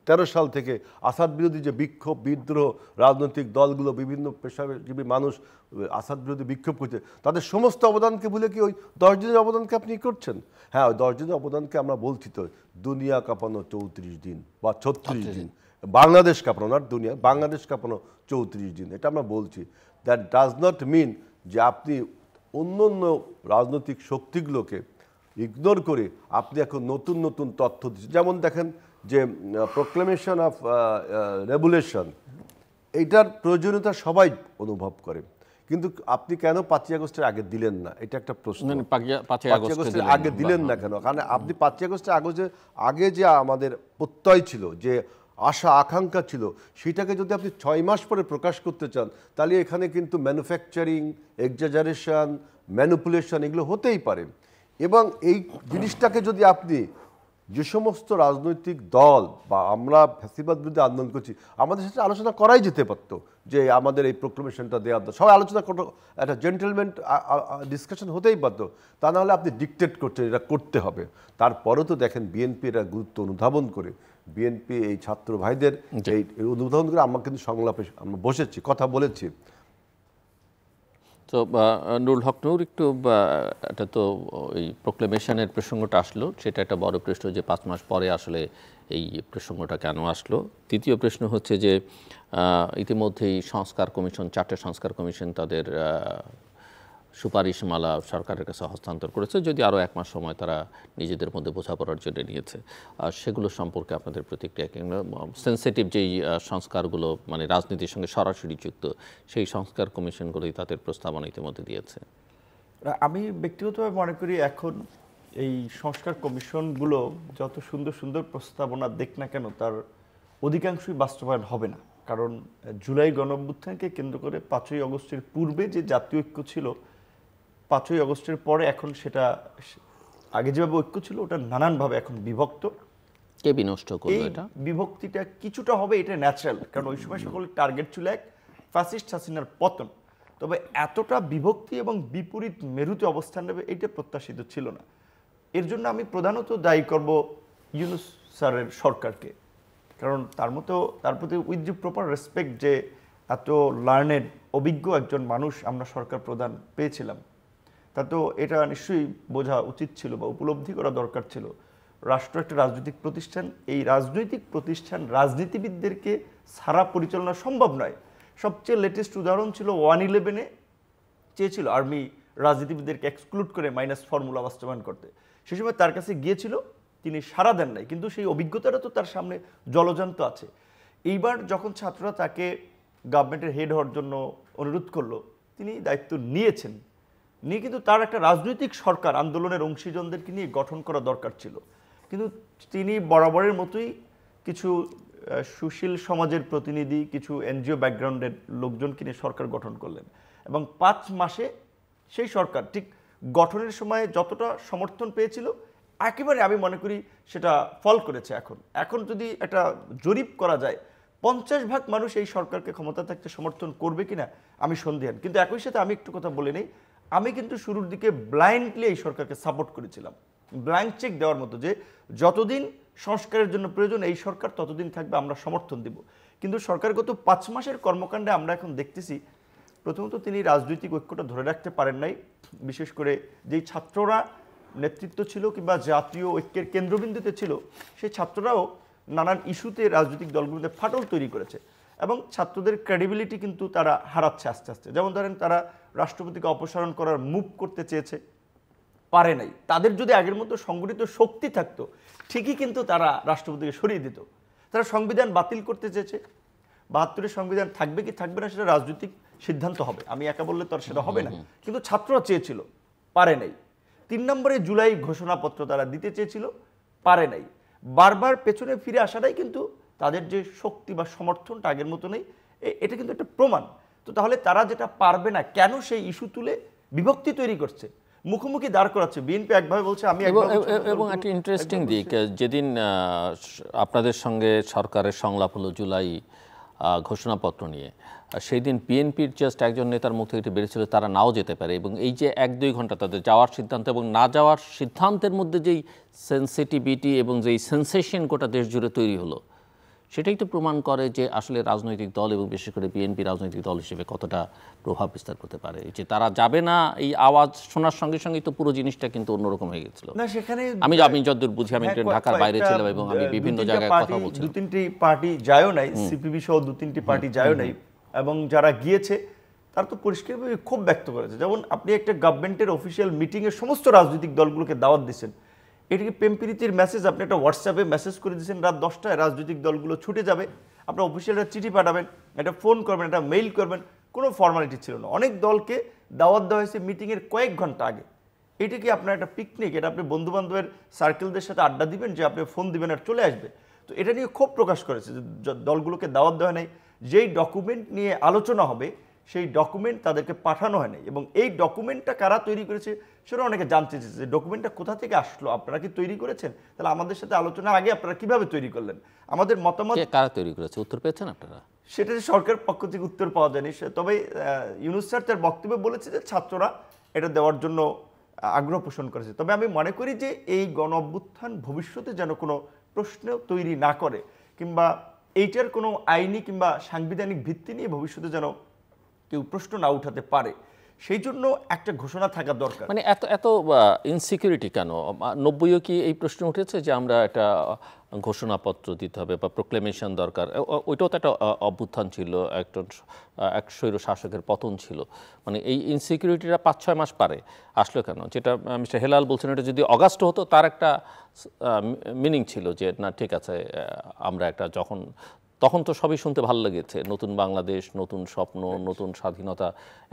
13 সাল থেকে আসাদ বিরোধী যে বিক্ষোভ বিদ্রোহ, রাজনৈতিক দলগুলো, বিভিন্ন পেশাজীবী মানুষ আসাদ বিরোধী বিক্ষোভ করছে, তাদের সমস্ত অবদানকে ভুলে কি ওই 10 দিনের অবদানকে আপনি করছেন? হ্যাঁ, ওই 10 দিনের অবদানকে আমরা বলছি তো দুনিয়া কাঁপানো 34 দিন বা 36 দিন, বাংলাদেশ কাঁপানো না দুনিয়া, বাংলাদেশ কাঁপানো 34 দিন, এটা আমরা বলছি। দ্যাট ডাজ নট মিন যে আপনি অন্য অন্য রাজনৈতিক শক্তিগুলোকে ইগনোর করে আপনি এখন নতুন নতুন তথ্য দিচ্ছেন। যেমন দেখেন যে প্রোক্লেমেশন অফ রেগুলেশন, এইটার প্রয়োজনীয়তা সবাই অনুভব করে, কিন্তু আপনি কেন 5ই আগস্টের আগে দিলেন না, এটা একটা প্রশ্ন। 5ই আগস্টের আগে দিলেন না কেন? কারণ আপনি 5ই আগস্টের আগে যে আমাদের প্রত্যয় ছিল, যে আশা আকাঙ্ক্ষা ছিল, সেটাকে যদি আপনি 6 মাস পরে প্রকাশ করতে চান, তাহলে এখানে কিন্তু ম্যানুফ্যাকচারিং, এক্সাজারেশন, ম্যানিপুলেশন এগুলো হতেই পারে। এবং এই জিনিসটাকে যদি আপনি যে সমস্ত রাজনৈতিক দল বা আমরা ফ্যাসিবাদ বিরুদ্ধে আন্দোলন করছি, আমাদের সাথে আলোচনা করাই যেতে পারতো যে আমাদের এই প্রোক্লেমেশনটা দেওয়ার, সবাই আলোচনা একটা জেন্টেলম্যান ডিসকাশন হতেই পারতো। তা নাহলে আপনি ডিকটেট করছেন এটা করতে হবে। তারপরেও তো দেখেন বিএনপি এরা গুরুত্ব অনুধাবন করে, বিএনপি এই ছাত্র ভাইদের এই অনুধাবন করে আমরা কিন্তু সংলাপে আমরা বসেছি, কথা বলেছি। তো নুরুল হক নূর, একটু এটা তো এই প্রোক্লেমেশনের প্রসঙ্গটা আসলো, সেটা একটা বড় প্রশ্ন যে 5 মাস পরে আসলে এই প্রসঙ্গটা কেন আসলো। দ্বিতীয় প্রশ্ন হচ্ছে যে ইতিমধ্যেই সংস্কার কমিশন, 4টে সংস্কার কমিশন তাদের সুপারিশমালা সরকারের কাছে হস্তান্তর করেছে, যদি আরও 1 মাস সময় তারা নিজেদের মধ্যে বোঝাপড়ার জন্য নিয়েছে। সেগুলো সম্পর্কে আপনাদের প্রতিক্রিয়া, সেন্সিটিভ যেই সংস্কারগুলো মানে রাজনীতির সঙ্গে সরাসরি যুক্ত, সেই সংস্কার কমিশনগুলোই তাদের প্রস্তাবনা ইতিমধ্যে দিয়েছে। আমি ব্যক্তিগতভাবে মনে করি এখন এই সংস্কার কমিশনগুলো যত সুন্দর সুন্দর প্রস্তাবনা দেখ না কেন, তার অধিকাংশই বাস্তবায়ন হবে না। কারণ জুলাই গণঅভ্যুত্থানকে কেন্দ্র করে 5ই আগস্টের পূর্বে যে জাতীয় ঐক্য ছিল, 5ই আগস্টের পরে এখন সেটা আগে যেভাবে ঐক্য ছিল ওটা নানানভাবে এখন বিভক্ত। কে বিনষ্ট করলো এটা? বিভক্তিটা কিছুটা হবে, এটা ন্যাচারাল, কারণ ওই সময় সকলের টার্গেট ছিল এক ফ্যাসিস্ট হাসিনার পতন। তবে এতটা বিভক্তি এবং বিপরীত মেরুতে অবস্থান নেবে এইটা প্রত্যাশিত ছিল না। এর জন্য আমি প্রধানত দায়ী করব ইউনূস স্যারের সরকারকে, কারণ তার প্রতি উইথ দি প্রপার রেসপেক্ট, যে এত লার্নেড অভিজ্ঞ একজন মানুষ আমরা সরকার প্রধান পেয়েছিলাম, তা তো এটা নিশ্চয়ই বোঝা উচিত ছিল বা উপলব্ধি করা দরকার ছিল। রাষ্ট্র একটা রাজনৈতিক প্রতিষ্ঠান, এই রাজনৈতিক প্রতিষ্ঠান রাজনীতিবিদদেরকে ছাড়া পরিচালনা সম্ভব নয়। সবচেয়ে লেটেস্ট উদাহরণ ছিল 1/11-এ চেয়েছিল আর্মি রাজনীতিবিদদেরকে এক্সক্লুড করে মাইনাস ফর্মুলা বাস্তবায়ন করতে। সে সময় তার কাছে গিয়েছিল, তিনি সাড়া দেন নাই, কিন্তু সেই অভিজ্ঞতাটা তো তার সামনে জলজান্ত আছে। এইবার যখন ছাত্ররা তাকে গভর্নমেন্টের হেড হওয়ার জন্য অনুরোধ করলো, তিনি দায়িত্ব নিয়েছেন, নিয়ে কিন্তু তার একটা রাজনৈতিক সরকার আন্দোলনের অংশীজনদেরকে নিয়ে গঠন করা দরকার ছিল। কিন্তু তিনি বরাবরের মতোই কিছু সুশীল সমাজের প্রতিনিধি, কিছু এনজিও ব্যাকগ্রাউন্ডের লোকজনকে নিয়ে সরকার গঠন করলেন, এবং 5 মাসে সেই সরকার ঠিক গঠনের সময় যতটা সমর্থন পেয়েছিল একেবারে আমি মনে করি সেটা ফল করেছে। এখন যদি একটা জরিপ করা যায়, 50% মানুষ এই সরকারকে ক্ষমতা থাকতে সমর্থন করবে কিনা আমি সন্দেহান। কিন্তু একই সাথে আমি একটু কথা বলে নেই, আমি কিন্তু শুরুর দিকে ব্লাইন্ডলি এই সরকারকে সাপোর্ট করেছিলাম, ব্ল্যাঙ্ক চেক দেওয়ার মতো, যে যতদিন সংস্কারের জন্য প্রয়োজন এই সরকার ততদিন থাকবে, আমরা সমর্থন দিব। কিন্তু সরকারগত 5 মাসের কর্মকাণ্ডে আমরা এখন দেখতেছি, প্রথমত তিনি রাজনৈতিক ঐক্যটা ধরে রাখতে পারেন নাই। বিশেষ করে যেই ছাত্ররা নেতৃত্ব ছিল কিংবা জাতীয় ঐক্যের কেন্দ্রবিন্দুতে ছিল, সেই ছাত্ররাও নানান ইস্যুতে রাজনৈতিক দলগুলোতে ফাটল তৈরি করেছে, এবং ছাত্রদের ক্রেডিবিলিটি কিন্তু তারা হারাচ্ছে আস্তে আস্তে। যেমন ধরেন, তারা রাষ্ট্রপতিকে অপসারণ করার মুভ করতে চেয়েছে, পারে নাই। তাদের যদি আগের মতো সংগঠিত শক্তি থাকতো ঠিকই কিন্তু তারা রাষ্ট্রপতিকে সরিয়ে দিত। তারা সংবিধান বাতিল করতে চেয়েছে, ৭২-এর সংবিধান থাকবে কি থাকবে না সেটা রাজনৈতিক সিদ্ধান্ত হবে, আমি একা বললে তো আর সেটা হবে না। কিন্তু ছাত্ররা চেয়েছিল, পারে নাই। ৩ নম্বরে জুলাই ঘোষণাপত্র তারা দিতে চেয়েছিল, পারে নাই। বারবার পেছনে ফিরে আসাটাই কিন্তু তাদের যে শক্তি বা সমর্থনটা আগের মতো নেই, এটা কিন্তু একটা প্রমাণ। তো তাহলে তারা যেটা পারবে না, কেন সেই ইস্যু তুলে বিভক্তি তৈরি করছে, মুখোমুখি দাঁড় করাচ্ছে? বিএনপি একভাবে বলছে আমি এবং একটা ইন্টারেস্টিং দিক, যেদিন আপনাদের সঙ্গে সরকারের সংলাপ হলো জুলাই ঘোষণাপত্র নিয়ে, সেই দিন বিএনপির জাস্ট একজন নেতার মুখ থেকে এটি বেরিয়েছিল তারা নাও যেতে পারে, এবং এই যে ১-২ ঘন্টা তাদের যাওয়ার সিদ্ধান্ত এবং না যাওয়ার সিদ্ধান্তের মধ্যে যেই সেন্সিটিভিটি এবং যেই সেন্সেশন গোটা দেশ জুড়ে তৈরি হলো, সেটাই তো প্রমাণ করে যে আসলে রাজনৈতিক দল এবং বিশেষ করে বিএনপি রাজনৈতিক দল হিসেবে কতটা প্রভাব বিস্তার করতে পারে। যে তারা যাবে না, এই আওয়াজ শোনার সঙ্গে সঙ্গেই তো পুরো জিনিসটা কিন্তু অন্যরকম হয়ে গেছিল। না, সেখানে আমি যতদূর বুঝি, আমি ঢাকার বাইরে ছিলাম এবং আমি বিভিন্ন জায়গায় কথা বলছিলাম, ২-৩টি পার্টি যায়ও নাই, সিপিবি সহ ২-৩টি পার্টি যায়ও নাই, এবং যারা গিয়েছে তারা তো পরিষ্কারভাবে ক্ষোভ ব্যক্ত করেছে। যেমন আপনি একটা গভর্নমেন্টের অফিসিয়াল মিটিংয়ে সমস্ত রাজনৈতিক দলগুলোকে দাওয়াত দিচ্ছেন, এটিকে প্রেমপ্রীতির মেসেজ আপনি একটা হোয়াটসঅ্যাপে মেসেজ করে দিচ্ছেন রাত ১০টায়, রাজনৈতিক দলগুলো ছুটে যাবে, আপনার অফিসিয়াল একটা চিঠি পাঠাবেন, একটা ফোন করবেন, একটা মেইল করবেন, কোনো ফর্মালিটি ছিল না। অনেক দলকে দাওয়াত দেওয়া হয়েছে মিটিংয়ের কয়েক ঘন্টা আগে। এটা কি আপনার একটা পিকনিক? এটা আপনি বন্ধুবান্ধবের সার্কেলদের সাথে আড্ডা দিবেন যে আপনি ফোন দিবেন আর চলে আসবে? তো এটা নিয়ে ক্ষোভ প্রকাশ করেছে যে দলগুলোকে দাওয়াত দেওয়া নাই, যেই ডকুমেন্ট নিয়ে আলোচনা হবে সেই ডকুমেন্ট তাদেরকে পাঠানো হয় নাই, এবং এই ডকুমেন্টটা কারা তৈরি করেছে সেটা অনেকে জানতে চেয়েছে যে ডকুমেন্টটা কোথা থেকে আসলো, আপনারা কি তৈরি করেছেন? তাহলে আমাদের সাথে আলোচনা আগে আপনারা কিভাবে তৈরি করলেন? আমাদের মতামত কারা তৈরি করেছে, উত্তর পেয়েছেন আপনারা? সেটা সরকার পক্ষ থেকে উত্তর পাওয়া যায়নি। তবে ইউনূস স্যার তার বক্তব্যে বলেছে যে ছাত্ররা এটা দেওয়ার জন্য আগ্রহ পোষণ করেছে। তবে আমি মনে করি যে এই গণ অভ্যুত্থান ভবিষ্যতে যেন কোনো প্রশ্ন তৈরি না করে, কিংবা এইটার কোনো আইনি কিংবা সাংবিধানিক ভিত্তি নিয়ে ভবিষ্যতে যেন কেউ প্রশ্ন না উঠাতে পারে, সেই জন্য একটা ঘোষণা থাকা দরকার। মানে এত ইনসিকিউরিটি কেন? ৯০-ও কি এই প্রশ্ন উঠেছে যে আমরা একটা ঘোষণাপত্র দিতে হবে বা প্রোক্লেমেশন দরকার? ওইটাও তো একটা অভ্যুত্থান ছিল, এক স্বৈর শাসকের পতন ছিল। মানে এই ইনসিকিউরিটিটা ৫-৬ মাস পারে আসলো কেন? যেটা মিস্টার হেলাল বলছেন, এটা যদি অগাস্ট হতো তার একটা মিনিং ছিল যে না ঠিক আছে, আমরা একটা তখন তো সবই শুনতে ভালো লেগেছে, নতুন বাংলাদেশ, নতুন স্বপ্ন, নতুন স্বাধীনতা।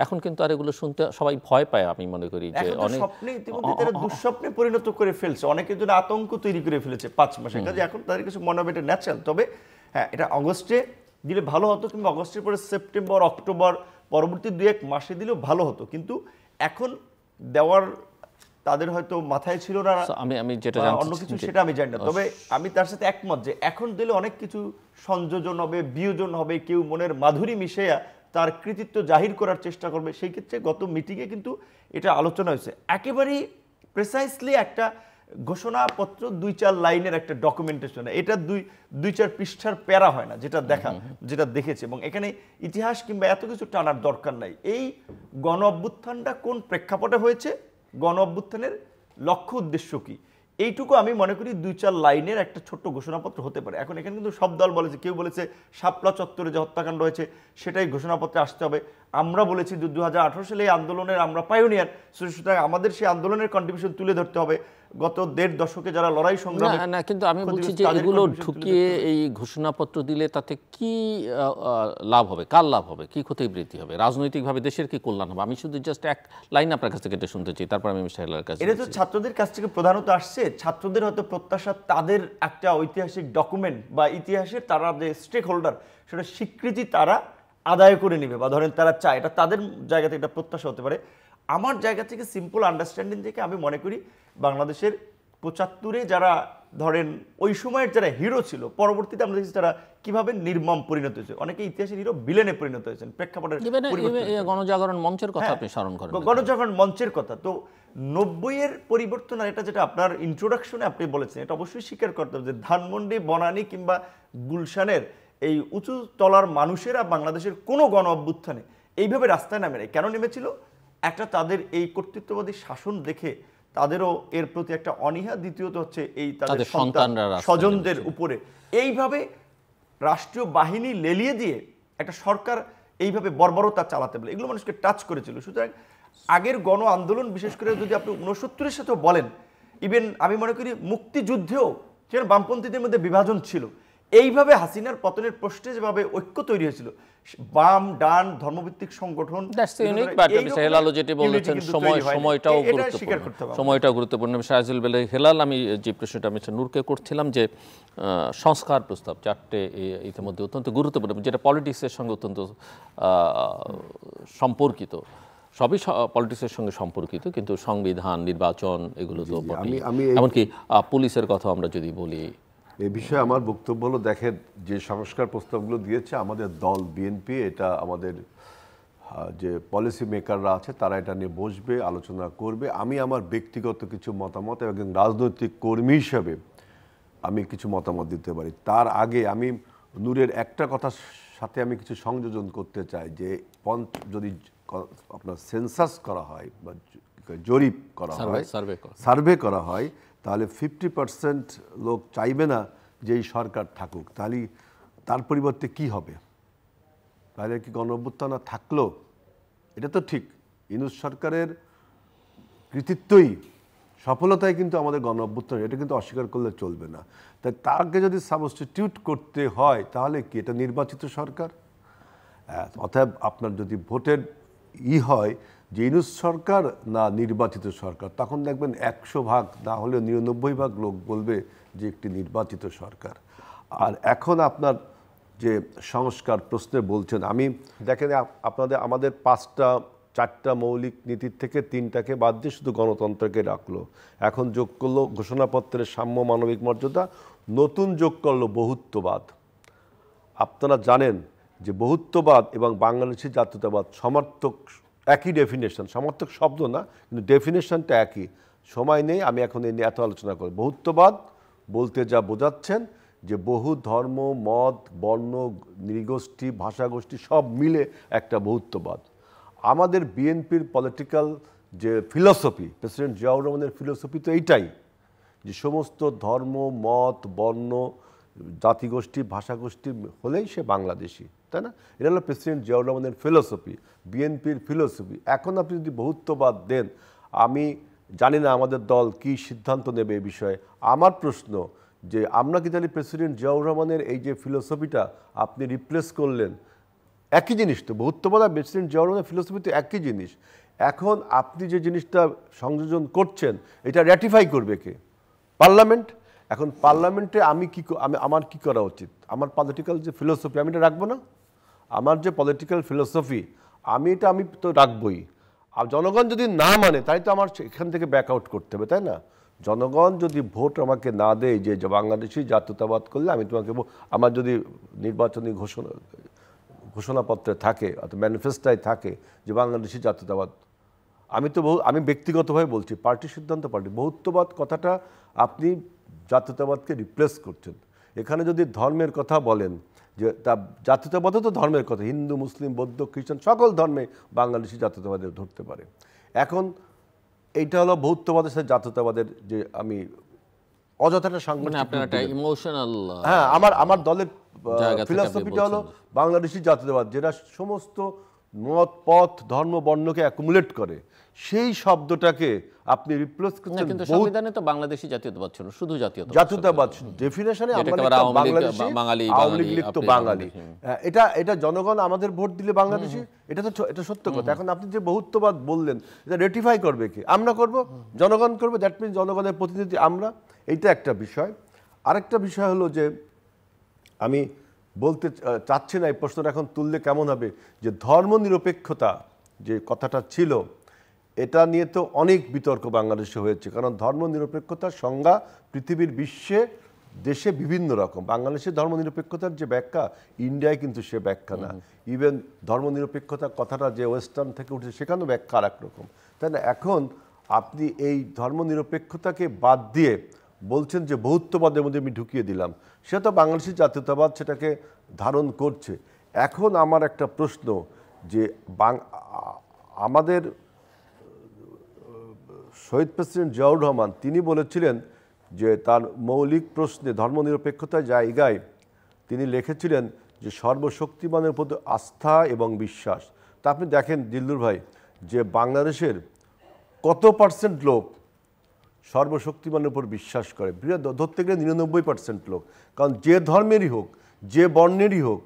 এখন কিন্তু আর এগুলো শুনতে সবাই ভয় পায়। আমি মনে করি যে অনেক স্বপ্নে ইতিমধ্যে তারা দুঃস্বপ্নে পরিণত করে ফেলছে, অনেকের জন্য আতঙ্ক তৈরি করে ফেলেছে 5 মাসের কাজে। এখন তাদের কিছু মনে হবে এটা ন্যাচারাল। তবে হ্যাঁ, এটা অগস্টে দিলে ভালো হতো, কিংবা অগস্টের পরে সেপ্টেম্বর, অক্টোবর, পরবর্তী 2-1 মাসে দিলেও ভালো হতো। কিন্তু এখন দেওয়ার তাদের হয়তো মাথায় ছিল না, আমি যেটা অন্য কিছু, সেটা আমি জানি না। তবে আমি তার সাথে একমত যে এখন দিলে অনেক কিছু সংযোজন হবে, বিয়োজন হবে, কেউ মনের মাধুরী মিশিয়ে তার কৃতিত্ব জাহির করার চেষ্টা করবে। সেই ক্ষেত্রে গত মিটিংয়ে কিন্তু এটা আলোচনা হয়েছে, একেবারেই প্রেসাইসলি একটা ঘোষণাপত্র 2-4 লাইনের একটা ডকুমেন্টেশন, এটা 2-4 পৃষ্ঠার প্যারা হয় না, যেটা দেখেছে। এবং এখানে ইতিহাস কিংবা এত কিছু টানার দরকার নাই। এই গণ অভ্যুত্থানটা কোন প্রেক্ষাপটে হয়েছে, গণ অভ্যুত্থানের লক্ষ্য উদ্দেশ্য কি, এইটুকু আমি মনে করি 2-4 লাইনের একটা ছোট্ট ঘোষণাপত্র হতে পারে। এখন এখানে কিন্তু সব দল বলেছে, কেউ বলেছে শাপলা চত্বরে যে হত্যাকাণ্ড হয়েছে সেটাই ঘোষণাপত্রে আসতে হবে। আমরা বলেছি 2018 সালে এই আন্দোলনের আমরা পাইওনিয়ার, সুতরাং আমাদের সেই আন্দোলনের কন্ট্রিবিউশন তুলে ধরতে হবে। গত 1.5 দশকে যারা লড়াই সংগ্রামে না, কিন্তু আমি বলছি যে এগুলো ঢুকিয়ে এই ঘোষণাপত্র দিলে তাতে কি লাভ হবে, কার লাভ হবে, কি ক্ষতিবৃদ্ধি হবে, রাজনৈতিকভাবে দেশের কি কল্যাণ হবে? আমি শুধু জাস্ট এক লাইন আপনার কাছ থেকে এটা শুনতে চাই, তারপর আমি মিস্টার হেলালের কাছে। এটা তো ছাত্রদের কাছ থেকে প্রধানত আসছে। ছাত্রদের হয়তো প্রত্যাশা তাদের একটা ঐতিহাসিক ডকুমেন্ট বা ইতিহাসের তারা যে স্টেক হোল্ডার, সেটা স্বীকৃতি তারা আদায় করে নেবে, বা ধরেন তারা চায়, এটা তাদের জায়গা থেকে একটা প্রত্যাশা হতে পারে। আমার জায়গা থেকে সিম্পল আন্ডারস্ট্যান্ডিং থেকে আমি মনে করি বাংলাদেশের 75-এ যারা ধরেন ওই সময়ের যারা হিরো ছিল, পরবর্তীতে আমরা দেখছি তারা কিভাবে নির্মম পরিণত হয়েছে। অনেকে ইতিহাসের হিরো ভিলেনে পরিণত হয়েছেন, প্রেক্ষাপটের গণজাগরণ মঞ্চের কথা আপনি স্মরণ করেন, গণজাগরণ মঞ্চের কথা। তো 90-এর পরিবর্তন, আর এটা যেটা আপনার ইন্ট্রোডাকশনে আপনি বলেছেন, এটা অবশ্যই স্বীকার করতে হবে যে ধানমন্ডি, বনানী কিংবা গুলশানের এই উঁচু তলার মানুষেরা বাংলাদেশের কোনো গণ অভ্যুত্থানে এইভাবে রাস্তায় নামে নেয়। কেন নেমেছিল? একটা তাদের এই কর্তৃত্ববাদী শাসন দেখে তাদেরও এর প্রতি একটা অনীহা, দ্বিতীয়ত হচ্ছে এই তাদের স্বজনদের উপরে এইভাবে রাষ্ট্রীয় বাহিনী লেলিয়ে দিয়ে একটা সরকার এইভাবে বর্বরতা চালাতে বলে, এগুলো মানুষকে টাচ করেছিল। সুতরাং আগের গণ আন্দোলন, বিশেষ করে যদি আপনি 69-এর সাথেও বলেন, ইভেন আমি মনে করি মুক্তিযুদ্ধেও যেন বামপন্থীদের মধ্যে বিভাজন ছিল। এইভাবে হাসিনার পতনের প্রশ্নে যেভাবে ঐক্য তৈরি হয়েছিল, বাম ডান ধর্মভিত্তিক সংগঠন, সময়টাও গুরুত্বপূর্ণ। শাহজুল বেলাল হেলাল, আমি যে প্রশ্নটা মিস্টার নূরকে করছিলাম যে সংস্কার প্রস্তাব 4টে ইতিমধ্যে অত্যন্ত গুরুত্বপূর্ণ, যেটা পলিটিক্সের সঙ্গে অত্যন্ত সম্পর্কিত, সবই পলিটিক্সের সঙ্গে সম্পর্কিত, কিন্তু সংবিধান, নির্বাচন এগুলো তো এমনকি পুলিশের কথা আমরা যদি বলি, এই বিষয়ে আমার বক্তব্য হলো, দেখেন যে সংস্কার প্রস্তাবগুলো দিয়েছে আমাদের দল বিএনপি, এটা আমাদের যে পলিসি মেকাররা আছে তারা এটা নিয়ে বসবে, আলোচনা করবে। আমি আমার ব্যক্তিগত কিছু মতামত এবং রাজনৈতিক কর্মী হিসাবে আমি কিছু মতামত দিতে পারি। তার আগে আমি নূরের একটা কথার সাথে আমি কিছু সংযোজন করতে চাই, যে যদি আপনার সেন্সাস করা হয় বা জরিপ করা হয়, সার্ভে করা হয়, তাহলে 50% লোক চাইবে না যে এই সরকার থাকুক। তাহলে তার পরিবর্তে কি হবে? তাহলে কি গণঅভ্যুত্থান থাকলো? এটা তো ঠিক, ইউনূস সরকারের কৃতিত্বই, সফলতাই কিন্তু আমাদের গণঅভ্যুত্থান, এটা কিন্তু অস্বীকার করলে চলবে না। তাই তাকে যদি সাবস্টিটিউট করতে হয় তাহলে কি এটা নির্বাচিত সরকার? অতএব আপনার যদি ভোটের হয় যে ইউনূস সরকার না নির্বাচিত সরকার, তখন দেখবেন 100 ভাগ না হলেও 99 ভাগ লোক বলবে যে একটি নির্বাচিত সরকার। আর এখন আপনার যে সংস্কার প্রশ্নে বলছেন, আমি দেখেন আমাদের 4টা মৌলিক নীতির থেকে 3টাকে বাদ দিয়ে শুধু গণতন্ত্রকে রাখলো, এখন যোগ করলো ঘোষণাপত্রের সাম্য মানবিক মর্যাদা, নতুন যোগ করলো বহুত্ববাদ। আপনারা জানেন যে বহুত্ববাদ এবং বাংলাদেশি জাতীয়তাবাদ সমর্থক, একই ডেফিনেশন, সমর্থক শব্দ না কিন্তু ডেফিনেশনটা একই। সময় নেই আমি এখন এই নিয়ে এত আলোচনা করি। বহুত্ববাদ বলতে যা বোঝাচ্ছেন যে বহু ধর্ম, মত, বর্ণ, নৃগোষ্ঠী, ভাষাগোষ্ঠী সব মিলে একটা বহুত্ববাদ। আমাদের বিএনপির পলিটিক্যাল যে ফিলসফি, প্রেসিডেন্ট জিয়াউর রহমানের ফিলসফি তো এইটাই, যে সমস্ত ধর্ম, মত, বর্ণ, জাতিগোষ্ঠী, ভাষাগোষ্ঠী হলেই সে বাংলাদেশি, তাই না? এটা হলো প্রেসিডেন্ট জিয়াউর রহমানের ফিলসফি, বিএনপির ফিলসফি। এখন আপনি যদি বহুত্ববাদ দেন, আমি জানি না আমাদের দল কি সিদ্ধান্ত নেবে এই বিষয়ে। আমার প্রশ্ন যে আমরা কি জানি প্রেসিডেন্ট জিয়াউর রহমানের এই যে ফিলসফিটা আপনি রিপ্লেস করলেন, একই জিনিস তো, বহুত্ববাদ আর প্রেসিডেন্ট জিয়াউর রহমানের ফিলসফি তো একই জিনিস। এখন আপনি যে জিনিসটা সংযোজন করছেন, এটা র্যাটিফাই করবে কে? পার্লামেন্ট। এখন পার্লামেন্টে আমার কি করা উচিত? আমার পলিটিক্যাল যে ফিলসফি আমি এটা রাখবো না? আমার যে পলিটিক্যাল ফিলসফি আমি তো রাখবই। আর জনগণ যদি না মানে তাই তো আমার এখান থেকে ব্যাক আউট করতে হবে, তাই না? জনগণ যদি ভোট আমাকে না দেয় যে বাংলাদেশি জাতীয়তাবাদ করলে আমি তোমাকে, আমার যদি নির্বাচনী ঘোষণাপত্রে থাকে অথবা ম্যানিফেস্টোয় থাকে যে বাংলাদেশি জাতীয়তাবাদ, আমি ব্যক্তিগতভাবে বলছি, পার্টি সিদ্ধান্ত পার্টি। বহুত্ববাদ কথাটা আপনি জাতীয়তাবাদকে রিপ্লেস করছেন। এখানে যদি ধর্মের কথা বলেন, যে তা জাতীয়তাবাদও তো ধর্মের কথা, হিন্দু, মুসলিম, বৌদ্ধ, খ্রিস্টান সকল ধর্মে বাংলাদেশি জাতীয়তাবাদের ধরতে পারে। এখন এইটা হলো বহুত্ববাদের সাথে জাতীয়তাবাদের যে আমি অযথাটা ইমোশনাল, হ্যাঁ, আমার দলের ফিলসফিটা হলো বাংলাদেশি জাতীয়তাবাদ, যেটা সমস্ত মত, পথ, ধর্ম, বর্ণকে অ্যাকুমুলেট করে। সেই শব্দটাকে আপনি রিপ্লেস করছেন। কিন্তু সংবিধানে তো বাংলাদেশি জাতীয়তাবাদ ছিল, শুধু জাতীয়তাবাদ ডেফিনেশনে বাঙালি, আওয়ামী লীগ তো বাঙালি। এটা জনগণ আমাদের ভোট দিলে বাংলাদেশি, এটা সত্য কথা। এখন আপনি যে বহুত্ববাদ বললেন, এটা রেটিফাই করবে কি? আমরা করব, জনগণ করবে, দ্যাট মিনস জনগণের প্রতিনিধি আমরা। এইটা একটা বিষয়। আরেকটা বিষয় হলো যে আমি বলতে চাচ্ছি না, এই প্রশ্নটা এখন তুললে কেমন হবে, যে ধর্মনিরপেক্ষতা যে কথাটা ছিল, এটা নিয়ে তো অনেক বিতর্ক বাংলাদেশে হয়েছে। কারণ ধর্মনিরপেক্ষতার সংজ্ঞা পৃথিবীর দেশে বিভিন্ন রকম। বাংলাদেশের ধর্মনিরপেক্ষতার যে ব্যাখ্যা, ইন্ডিয়ায় কিন্তু সে ব্যাখ্যা না। ইভেন ধর্মনিরপেক্ষতা কথাটা যে ওয়েস্টার্ন থেকে উঠেছে, সেখানেও ব্যাখ্যা আর একরকম, তাই না? এখন আপনি এই ধর্মনিরপেক্ষতাকে বাদ দিয়ে বলছেন যে বহুত্ববাদের মধ্যে আমি ঢুকিয়ে দিলাম, সেটা তো বাংলাদেশি জাতীয়তাবাদ সেটাকে ধারণ করছে। এখন আমার একটা প্রশ্ন যে আমাদের শহীদ প্রেসিডেন্ট জিয়াউর রহমান তিনি বলেছিলেন যে তার মৌলিক প্রশ্নে ধর্মনিরপেক্ষতার জায়গায় তিনি লিখেছিলেন যে সর্বশক্তিমানের প্রতি আস্থা এবং বিশ্বাস। তা আপনি দেখেন দিল্লুর ভাই, যে বাংলাদেশের কত পার্সেন্ট লোক সর্বশক্তিমানের উপর বিশ্বাস করে, ধরতে গেলে 99% লোক। কারণ যে ধর্মেরই হোক, যে বর্ণেরই হোক,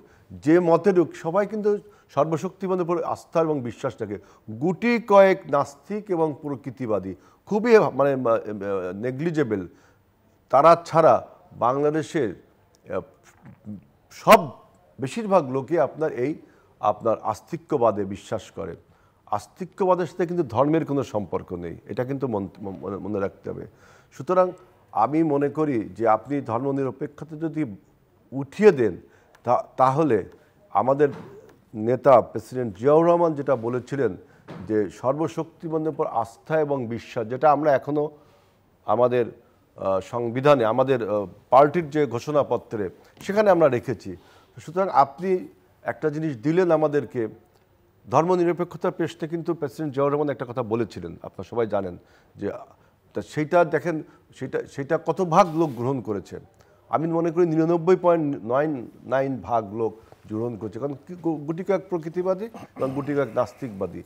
যে মতের হোক, সবাই কিন্তু সর্বশক্তিমানের উপর আস্থা এবং বিশ্বাস রাখে। গুটি কয়েক নাস্তিক এবং প্রকৃতিবাদী খুবই মানে নেগলিজেবল, তারা ছাড়া বাংলাদেশের সব বেশিরভাগ লোকে আপনার আস্তিক্যবাদে বিশ্বাস করে। আস্তিক্যবাদের সাথে কিন্তু ধর্মের কোনো সম্পর্ক নেই, এটা কিন্তু মনে রাখতে হবে। সুতরাং আমি মনে করি যে আপনি ধর্মনিরপেক্ষতা যদি উঠিয়ে দেন, তাহলে আমাদের নেতা প্রেসিডেন্ট জিয়াউর রহমান যেটা বলেছিলেন যে সর্বশক্তিমানের উপর আস্থা এবং বিশ্বাস, যেটা আমরা এখনও আমাদের সংবিধানে, আমাদের পার্টির যে ঘোষণাপত্রে সেখানে আমরা রেখেছি। সুতরাং আপনি একটা জিনিস দিলেন আমাদেরকে, ধর্মনিরপেক্ষতার পেশটা কিন্তু প্রেসিডেন্ট জিয়াউর রহমান একটা কথা বলেছিলেন, আপনারা সবাই জানেন যে সেইটা দেখেন, সেটা কত ভাগ লোক গ্রহণ করেছে। আমি মনে করি 99.99% লোক গ্রহণ করছে, কারণ গুটি কয়েক প্রকৃতিবাদী এবং গুটি কয়েক নাস্তিকবাদী।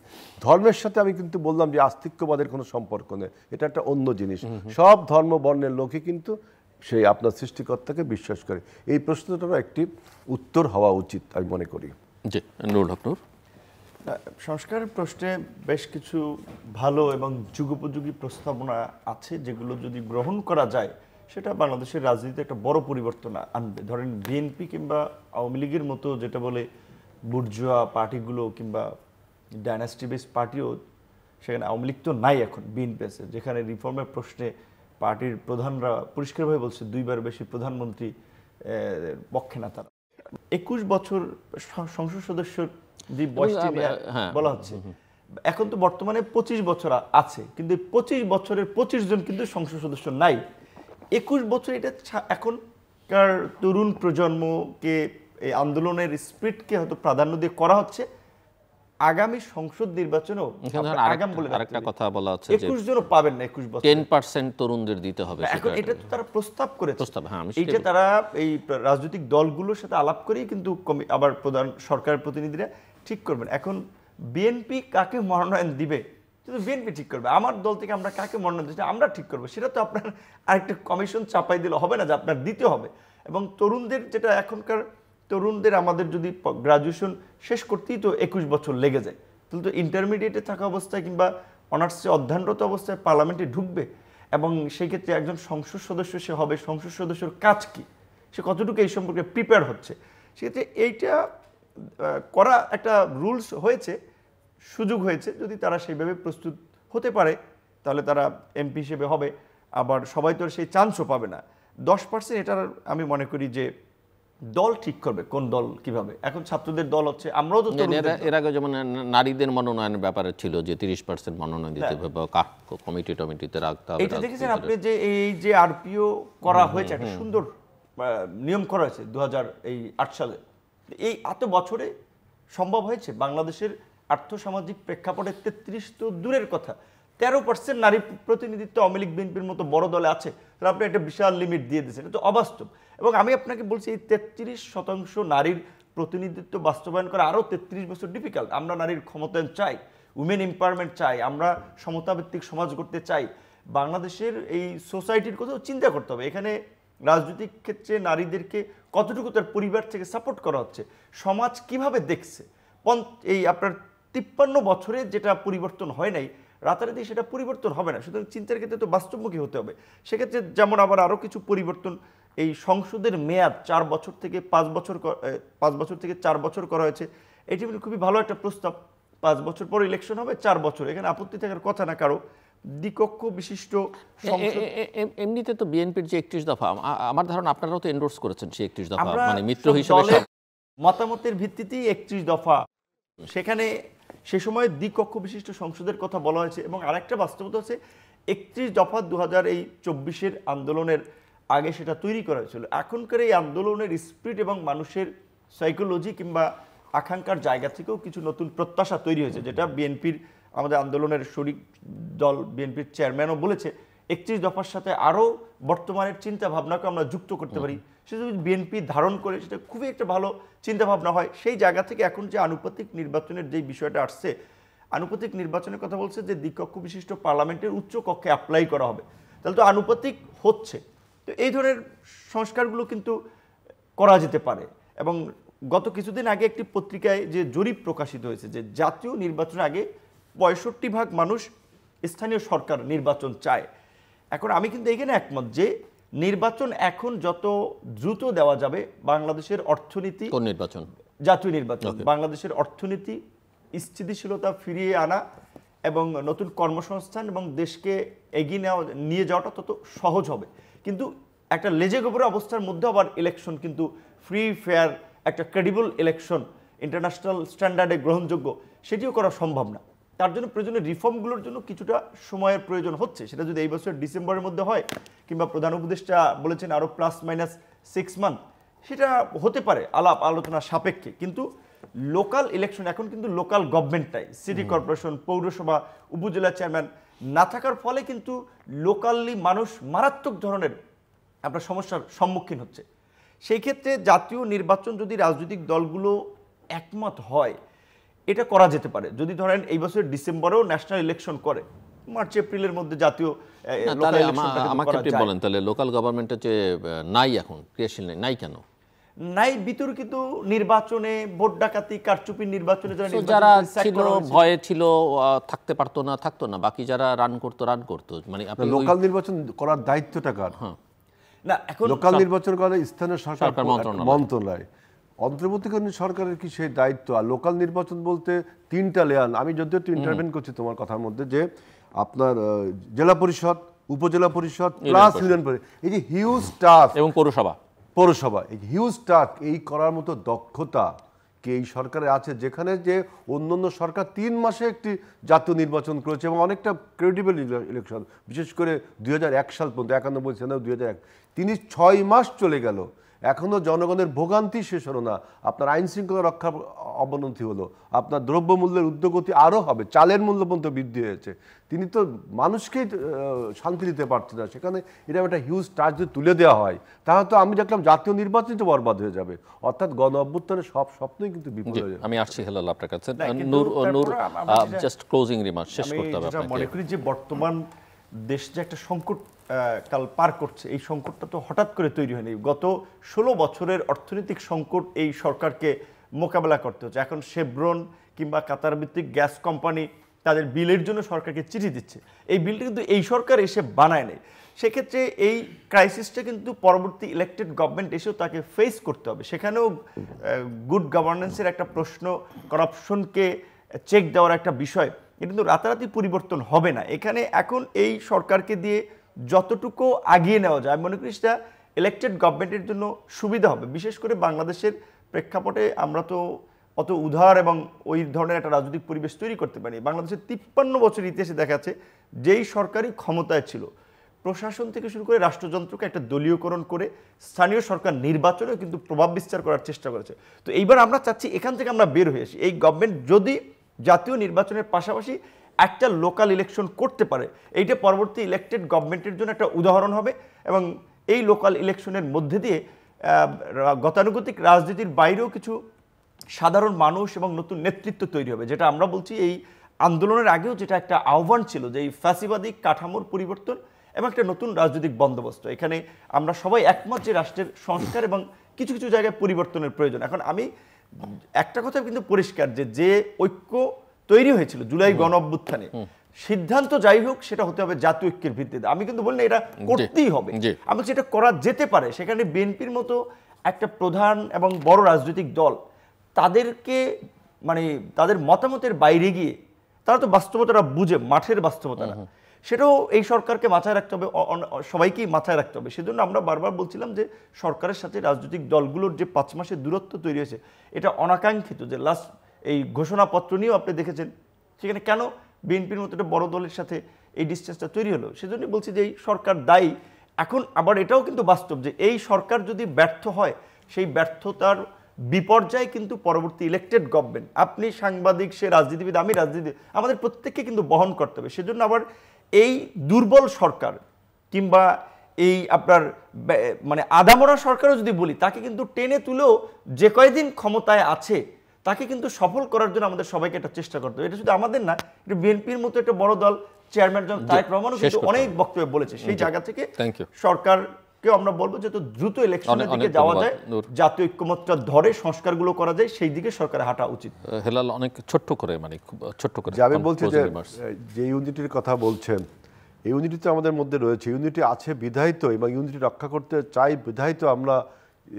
ধর্মের সাথে আমি কিন্তু বললাম যে আস্তিক্যবাদের কোনো সম্পর্ক নেই, এটা একটা অন্য জিনিস। সব ধর্ম বর্ণের লোকই কিন্তু সেই আপনার সৃষ্টিকর্তাকে বিশ্বাস করে। এই প্রশ্নটারও একটি উত্তর হওয়া উচিত আমি মনে করি। জি, নুরুল হক নূর। সংস্কারের প্রশ্নে বেশ কিছু ভালো এবং যুগোপযোগী প্রস্তাবনা আছে, যেগুলো যদি গ্রহণ করা যায় সেটা বাংলাদেশের রাজনীতিতে একটা বড় পরিবর্তন আনবে। ধরেন বিএনপি কিংবা আওয়ামী লীগের মতো যেটা বলে বুর্জোয়া পার্টিগুলো কিংবা ডাইনাস্টি বেস পার্টিও, সেখানে আওয়ামী লীগ তো নাই, এখন বিএনপি আছে, যেখানে রিফর্মের প্রশ্নে পার্টির প্রধানরা পরিষ্কারভাবে বলছে 2বার বেশি প্রধানমন্ত্রী পক্ষে না তারা। 21 বছর সংসদ সদস্যর যে বয়সটি বলা হচ্ছে, এখন তো বর্তমানে 25 বছর আছে, কিন্তু 25 বছরের 25 জন কিন্তু সংসদ সদস্য নাই। 21 বছর এটা এখনকার তরুণ প্রজন্মকে, এই আন্দোলনের স্পিরিটকে হয়তো প্রাধান্য দিয়ে করা হচ্ছে। আগামী সংসদ নির্বাচনেও আরেকটা কথা বলা হচ্ছে 21 জনও পাবেন না। 21 বছর 10% তরুণদের দিতে হবে, এখন এটা তো তারা প্রস্তাব করেছে। হ্যাঁ, এইটা তারা এই রাজনৈতিক দলগুলোর সাথে আলাপ করেই কিন্তু আবার প্রধান সরকারের প্রতিনিধিরা ঠিক করবেন। এখন বিএনপি কাকে মনোনয়ন দিবে কিন্তু বিএনপি ঠিক করবে, আমার দল থেকে আমরা কাকে মনোনয়ন দিচ্ছি আমরা ঠিক করবো, সেটা তো আপনার আরেকটা কমিশন চাপাই দিলে হবে না, যে আপনার দিতে হবে। এবং তরুণদের যেটা, এখনকার তরুণদের আমাদের যদি গ্রাজুয়েশন শেষ করতেই তো 21 বছর লেগে যায়, তাহলে তো ইন্টারমিডিয়েটে থাকা অবস্থায় কিংবা অনার্সে অধ্যয়নরত অবস্থায় পার্লামেন্টে ঢুকবে, এবং সেই ক্ষেত্রে একজন সংসদ সদস্য সে হবে, সংসদ সদস্যর কাজ কি, সে কতটুকু এই সম্পর্কে প্রিপেয়ার হচ্ছে, সেক্ষেত্রে এইটা করা একটা রুলস হয়েছে, সুযোগ হয়েছে। যদি তারা সেইভাবে প্রস্তুত হতে পারে তাহলে তারা এমপি হিসেবে হবে। আবার সবাই তো সেই চান্সও পাবে না। 10% এটার আমি মনে করি যে দল ঠিক করবে কোন দল কিভাবে। এখন ছাত্রদের দল হচ্ছে, আমরাও তো এর আগে যেমন নারীদের মনোনয়নের ব্যাপারে ছিল যে 30% মনোনয়ন দিতে হবে, কমিটিতে রাখতে হবে। এটা দেখেছেন আপনি যে এই যে আরপিও করা হয়েছে, একটা সুন্দর নিয়ম করা হয়েছে 2008 সালে। এই এত বছরে সম্ভব হয়েছে বাংলাদেশের আর্থসামাজিক প্রেক্ষাপটে 33 তো দূরের কথা, 13% নারী প্রতিনিধিত্ব আওয়ামী লীগ বিএনপির মতো বড় দলে আছে, তাহলে আপনি একটা বিশাল লিমিট দিয়ে দিচ্ছেন, এটা তো অবাস্তব। এবং আমি আপনাকে বলছি এই 33% নারীর প্রতিনিধিত্ব বাস্তবায়ন করা আরও 33 বছর ডিফিকাল্ট। আমরা নারীর ক্ষমতায়ন চাই, উইমেন এম্পাওয়ারমেন্ট চাই, আমরা সমতাভিত্তিক সমাজ করতে চাই। বাংলাদেশের এই সোসাইটির কথাও চিন্তা করতে হবে। এখানে রাজনৈতিক ক্ষেত্রে নারীদেরকে কতটুকু তার পরিবার থেকে সাপোর্ট করা হচ্ছে, সমাজ কিভাবে দেখছে। এই আপনার 53 বছরে যেটা পরিবর্তন হয় নাই, রাতারাতি সেটা পরিবর্তন হবে না। সুতরাং চিন্তার ক্ষেত্রে তো বাস্তবমুখী হতে হবে। সেক্ষেত্রে যেমন আবার আরও কিছু পরিবর্তন, এই সংসদের মেয়াদ 4 বছর থেকে 5 বছর, 5 বছর থেকে 4 বছর করা হয়েছে। এটি খুবই ভালো একটা প্রস্তাব। 5 বছর পর ইলেকশন হবে, 4 বছর, এখানে আপত্তি থাকার কথা না কারো। দ্বিকক্ষ বিশিষ্ট এমনিতে তো বিএনপির যে 31 দফা, আমার ধারণা আপনারাও তো এন্ডোর্স করেছেন সেই 31 দফা, মানে মিত্র হিসেবে মতামতের ভিত্তিতেই 31 দফা, সেখানে সে সময় দ্বিকক্ষ বিশিষ্ট সংসদের কথা বলা হয়েছে। এবং আরেকটা বাস্তবতা হচ্ছে 31 দফা 2024 আন্দোলনের আগে সেটা তৈরি করা হয়েছিল। এখনকার এই আন্দোলনের স্পিরিট এবং মানুষের সাইকোলজি কিংবা আকাঙ্ক্ষার জায়গা থেকেও কিছু নতুন প্রত্যাশা তৈরি হয়েছে, যেটা বিএনপির, আমাদের আন্দোলনের শরিক দল বিএনপির চেয়ারম্যানও বলেছে 31 দফার সাথে আরও বর্তমানের চিন্তা ভাবনাকে আমরা যুক্ত করতে পারি। সেটা যদি বিএনপি ধারণ করে সেটা খুবই একটা ভালো চিন্তা ভাবনা হয়। সেই জায়গা থেকে এখন যে আনুপাতিক নির্বাচনের যে বিষয়টা আসছে, আনুপাতিক নির্বাচনের কথা বলছে যে দ্বিকক্ষ বিশিষ্ট পার্লামেন্টের উচ্চ কক্ষে অ্যাপ্লাই করা হবে, তাহলে তো আনুপাতিক হচ্ছে। তো এই ধরনের সংস্কারগুলো কিন্তু করা যেতে পারে। এবং গত কিছুদিন আগে একটি পত্রিকায় যে জরিপ প্রকাশিত হয়েছে যে জাতীয় নির্বাচনের আগে 65% মানুষ স্থানীয় সরকার নির্বাচন চায়। এখন আমি কিন্তু এখানে একমত যে নির্বাচন এখন যত দ্রুত দেওয়া যাবে বাংলাদেশের অর্থনীতি, কোন নির্বাচন? জাতীয় নির্বাচন, বাংলাদেশের অর্থনীতি স্থিতিশীলতা ফিরিয়ে আনা এবং নতুন কর্মসংস্থান এবং দেশকে এগিয়ে নিয়ে যাওয়াটা তত সহজ হবে। কিন্তু একটা লেজে গোবরে অবস্থার মধ্যে আবার ইলেকশন কিন্তু ফ্রি ফেয়ার একটা ক্রেডিবল ইলেকশন ইন্টারন্যাশনাল স্ট্যান্ডার্ডে গ্রহণযোগ্য সেটিও করা সম্ভব না। তার জন্য প্রয়োজনীয় রিফর্মগুলোর জন্য কিছুটা সময়ের প্রয়োজন হচ্ছে। সেটা যদি এই বছর ডিসেম্বরের মধ্যে হয় কিংবা প্রধান উপদেষ্টা বলেছেন আরও +-6 মান্থ, সেটা হতে পারে আলাপ আলোচনা সাপেক্ষে। কিন্তু লোকাল ইলেকশন এখন কিন্তু লোকাল গভর্নমেন্টটাই, সিটি কর্পোরেশন, পৌরসভা, উপজেলা চেয়ারম্যান না থাকার ফলে কিন্তু লোকালি মানুষ মারাত্মক ধরনের আপনার সমস্যার সম্মুখীন হচ্ছে। সেই ক্ষেত্রে জাতীয় নির্বাচন যদি রাজনৈতিক দলগুলো একমত হয় এটা করা যেতে পারে। যদি ধরেন এই বছর ডিসেম্বরেও ন্যাশনাল ইলেকশন করে, মার্চ এপ্রিলের মধ্যে জাতীয় আমাকে একটু বলেন তাহলে লোকাল গভর্নমেন্টের যে নাই এখন ক্রিয়াশীল নাই কেন? নাই বিতর্কিত নির্বাচনে ভোট ডাকাতি কারচুপির নির্বাচনে যারা ছিল ভয়ে ছিল থাকতে পারতো না, থাকতো না, বাকি যারা রান করতো। মানে লোকাল নির্বাচন করার দায়িত্বটা কার? না, এখন লোকাল নির্বাচন করা স্থানীয় সরকার মন্ত্রণালয়, অন্তর্বর্তীকালীন সরকারের কি সেই দায়িত্ব? আর লোকাল নির্বাচন বলতে 3টা লেয়ার, আমি যদিও একটু ইন্টারভেন করছি তোমার কথার মধ্যে, যে আপনার জেলা পরিষদ, উপজেলা পরিষদ প্লাস ইউনিয়ন পরিষদ, এই যে হিউজ টাস্ক, এবং পৌরসভা এই হিউজ টাস্ক, এই করার মতো দক্ষতা কি এই সরকারে আছে? যেখানে যে অন্যান্য সরকার 3 মাসে একটি জাতীয় নির্বাচন করেছে এবং অনেকটা ক্রেডিবল ইলেকশন, বিশেষ করে 2001 সাল পর্যন্ত, 91 সালে 2001, তিনি 6 মাস চলে গেল, এখনো জনগণের ভোগান্তি শেষ হলো না। আপনার আইন শৃঙ্খলা রক্ষার অবনতি হলো, আপনার দ্রব্যমূল্যের ঊর্ধ্বগতি আরও হবে, চালের মূল্য পর্যন্ত বৃদ্ধি হয়েছে। তিনি তো মানুষকেই শান্তি দিতে পারছে না। সেখানে এটা একটা হিউজ টাস্ক যদি তুলে দেওয়া হয় তাহলে তো আমি দেখলাম জাতীয় নির্বাচন তো বরবাদ হয়ে যাবে, অর্থাৎ গণ অভ্যুত্থানের সব স্বপ্নই কিন্তু বিফল হয়ে যাবে। আমি আসছি হেলাল আপনার কাছে। নূর জাস্ট ক্লোজিং রিমার্ক শেষ করতে হবে আপনাকে। মনে করি যে বর্তমান দেশ যে একটা সংকট কাল পার করছে, এই সংকটটা তো হঠাৎ করে তৈরি হয়নি। গত 16 বছরের অর্থনৈতিক সংকট এই সরকারকে মোকাবেলা করতে হচ্ছে। এখন শেভরন কিংবা কাতার ভিত্তিক গ্যাস কোম্পানি তাদের বিলের জন্য সরকারকে চিঠি দিচ্ছে। এই বিলটা কিন্তু এই সরকার এসে বানায় নেই। সেক্ষেত্রে এই ক্রাইসিসটা কিন্তু পরবর্তী ইলেক্টেড গভর্নমেন্ট এসেও তাকে ফেস করতে হবে। সেখানেও গুড গভর্নেন্সের একটা প্রশ্ন, করাপশনকে চেক দেওয়ার একটা বিষয়, এটা কিন্তু রাতারাতি পরিবর্তন হবে না। এখানে এখন এই সরকারকে দিয়ে যতটুকু আগিয়ে নেওয়া যায়, আমি মনে করি সেটা ইলেক্টেড গভর্নমেন্টের জন্য সুবিধা হবে। বিশেষ করে বাংলাদেশের প্রেক্ষাপটে আমরা তো অত উদার এবং ওই ধরনের একটা রাজনৈতিক পরিবেশ তৈরি করতে পারি। বাংলাদেশের 53 বছর ইতিহাসে দেখা যাচ্ছে যেই সরকারই ক্ষমতায় ছিল, প্রশাসন থেকে শুরু করে রাষ্ট্রযন্ত্রকে একটা দলীয়করণ করে স্থানীয় সরকার নির্বাচনেও কিন্তু প্রভাব বিস্তার করার চেষ্টা করেছে। তো এইবার আমরা চাচ্ছি এখান থেকে আমরা বের হয়ে আসি। এই গভর্নমেন্ট যদি জাতীয় নির্বাচনের পাশাপাশি একটা লোকাল ইলেকশন করতে পারে, এইটা পরবর্তী ইলেক্টেড গভর্নমেন্টের জন্য একটা উদাহরণ হবে। এবং এই লোকাল ইলেকশনের মধ্যে দিয়ে গতানুগতিক রাজনীতির বাইরেও কিছু সাধারণ মানুষ এবং নতুন নেতৃত্ব তৈরি হবে, যেটা আমরা বলছি এই আন্দোলনের আগেও যেটা একটা আহ্বান ছিল, যে এই ফ্যাসিবাদী কাঠামোর পরিবর্তন এবং একটা নতুন রাজনৈতিক বন্দোবস্ত। এখানে আমরা সবাই একমত যে রাষ্ট্রের সংস্কার এবং কিছু কিছু জায়গায় পরিবর্তনের প্রয়োজন। এখন আমি একটা কথা কিন্তু পরিষ্কার, যে ঐক্য তৈরি হয়েছিল জুলাই গণ অভ্যুত্থানে, সিদ্ধান্ত যাই হোক সেটা হতে হবে জাতীয় ঐক্যের ভিত্তিতে। আমি কিন্তু বলি না এটা করতেই হবে, আমি যেটা করা যেতে পারে। সেখানে বিএনপির মতো একটা প্রধান এবং বড় রাজনৈতিক দল তাদেরকে মানে তাদের মতামতের বাইরে গিয়ে তারা তো বাস্তবতাটা বুঝে, মাঠের বাস্তবতাটা, সেটাও এই সরকারকে মাথায় রাখতে হবে, সবাইকেই মাথায় রাখতে হবে। সেজন্য আমরা বারবার বলছিলাম যে সরকারের সাথে রাজনৈতিক দলগুলোর যে 5 মাসের দূরত্ব তৈরি হয়েছে এটা অনাকাঙ্ক্ষিত। যে লাস্ট এই ঘোষণাপত্র নিয়েও আপনি দেখেছেন সেখানে কেন বিএনপির মতো একটা বড় দলের সাথে এই ডিস্টেন্সটা তৈরি হলো। সেজন্যই বলছি যে এই সরকার দায়ী। এখন আবার এটাও কিন্তু বাস্তব যে এই সরকার যদি ব্যর্থ হয়, সেই ব্যর্থতার বিপর্যয় কিন্তু পরবর্তী ইলেক্টেড গভর্নমেন্ট, আপনি সাংবাদিক, সে রাজনীতিবিদ, আমি রাজনীতি, আমাদের প্রত্যেককে কিন্তু বহন করতে হবে। সেজন্য আবার এই দুর্বল সরকার কিংবা এই আপনার মানে আদামরা সরকারও যদি বলি, তাকে কিন্তু টেনে তুলেও যে কয়দিন ক্ষমতায় আছে তাকে কিন্তু সফল করার জন্য আমাদের সবাইকে একটা চেষ্টা করতে হবে। এটা শুধু আমাদের না, এটা বিএনপির মতো একটা বড় দল, চেয়ারম্যান জন তারেক রহমানও কিন্তু অনেক বক্তব্য বলেছে। সেই জায়গা থেকে সরকারকেও আমরা বলবো যে তো দ্রুত ইলেকশনের দিকে যাওয়া যায়, জাতীয় ঐক্যমত্যটা ধরে সংস্কারগুলো করা যায়, সেই দিকে সরকারের হাঁটা উচিত। হেলাল অনেক ছোট্ট করে, মানে খুব ছোট্ট করে আমি বলছি যে ইউনিটির কথা বলছেন, এই ইউনিটি তো আমাদের মধ্যে রয়েছে, ইউনিটি আছে বিধায়িত, এবং ইউনিটি রক্ষা করতে চাই বিধায়িত আমরা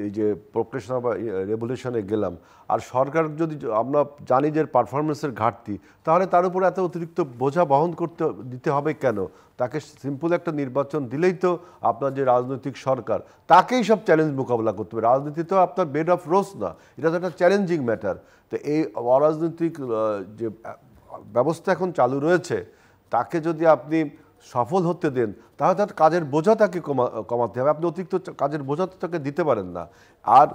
এই যে প্রোক্লেশন বা রেভলিউশনে গেলাম। আর সরকার যদি আমরা জানি যে পারফরমেন্সের ঘাটতি, তাহলে তার উপরে এত অতিরিক্ত বোঝা বহন করতে দিতে হবে কেন? তাকে সিম্পল একটা নির্বাচন দিলেই তো আপনার যে রাজনৈতিক সরকার, তাকেই সব চ্যালেঞ্জ মোকাবেলা করতে হবে। রাজনীতি তো আপনার বেড অফ রোজ না, এটা তো একটা চ্যালেঞ্জিং ম্যাটার। তো এই অরাজনৈতিক যে ব্যবস্থা এখন চালু রয়েছে, তাকে যদি আপনি সফল হতে দেন, তাহলে তার কাজের বোঝা তাকে কমাতে হবে। আপনি অতিরিক্ত কাজের বোঝা তো তাকে দিতে পারেন না। আর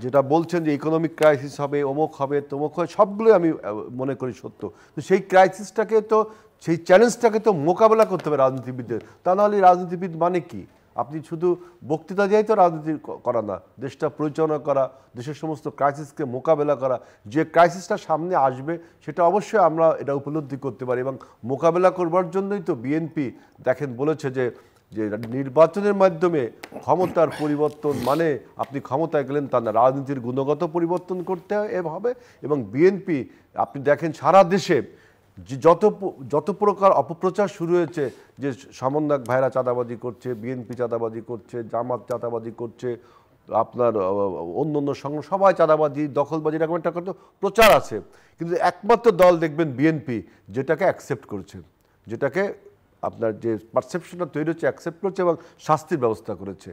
যেটা বলছেন যে ইকোনমিক ক্রাইসিস হবে, অমুক হবে, তমুক হবে, সবগুলোই আমি মনে করি সত্য। তো সেই ক্রাইসিসটাকে তো, সেই চ্যালেঞ্জটাকে তো মোকাবেলা করতে হবে রাজনীতিবিদদের। তা নাহলে রাজনীতিবিদ মানে কি? আপনি শুধু বক্তৃতা দিয়েই তো রাজনীতি করা না, দেশটা পরিচালনা করা, দেশের সমস্ত ক্রাইসিসকে মোকাবেলা করা। যে ক্রাইসিসটা সামনে আসবে সেটা অবশ্যই আমরা এটা উপলব্ধি করতে পারি, এবং মোকাবেলা করবার জন্যই তো বিএনপি দেখেন বলেছে যে নির্বাচনের মাধ্যমে ক্ষমতার পরিবর্তন মানে আপনি ক্ষমতায় গেলেন তা না, রাজনীতির গুণগত পরিবর্তন করতে হবে। এবং বিএনপি আপনি দেখেন সারা দেশে যত প্রকার অপপ্রচার শুরু হয়েছে, যে সমন্বয়ক ভাইরা চাঁদাবাজি করছে, বিএনপি চাঁদাবাজি করছে, জামাত চাঁদাবাজি করছে, আপনার অন্য অন্য সংগঠন সবাই চাঁদাবাজি, দখলবাজি, এরকম একটা প্রচার আছে। কিন্তু একমাত্র দল দেখবেন বিএনপি যেটাকে অ্যাকসেপ্ট করছে, যেটাকে আপনার যে পারসেপশনটা তৈরি হচ্ছে অ্যাকসেপ্ট করছে এবং শাস্তির ব্যবস্থা করেছে।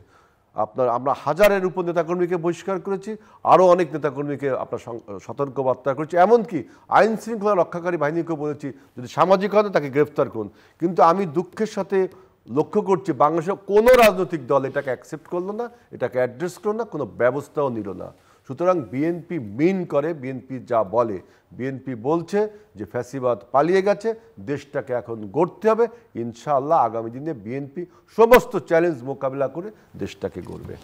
আমরা হাজারের উপর নেতাকর্মীকে বহিষ্কার করেছি, আরও অনেক নেতাকর্মীকে আপনার সতর্কবার্তা করেছি, এমনকি আইন শৃঙ্খলা রক্ষাকারী বাহিনীকেও বলেছি যদি সামাজিক হয় তাকে গ্রেফতার করুন। কিন্তু আমি দুঃখের সাথে লক্ষ্য করছি বাংলাদেশের কোনো রাজনৈতিক দল এটাকে অ্যাকসেপ্ট করলো না, এটাকে অ্যাড্রেস করলো না, কোনো ব্যবস্থাও নিল না। সুতরাং বিএনপি মিন করে, বিএনপি যা বলে, বিএনপি বলছে যে ফ্যাসিবাদ পালিয়ে গেছে, দেশটাকে এখন গড়তে হবে। ইনশাআল্লাহ আগামী দিনে বিএনপি সমস্ত চ্যালেঞ্জ মোকাবিলা করে দেশটাকে গড়বে।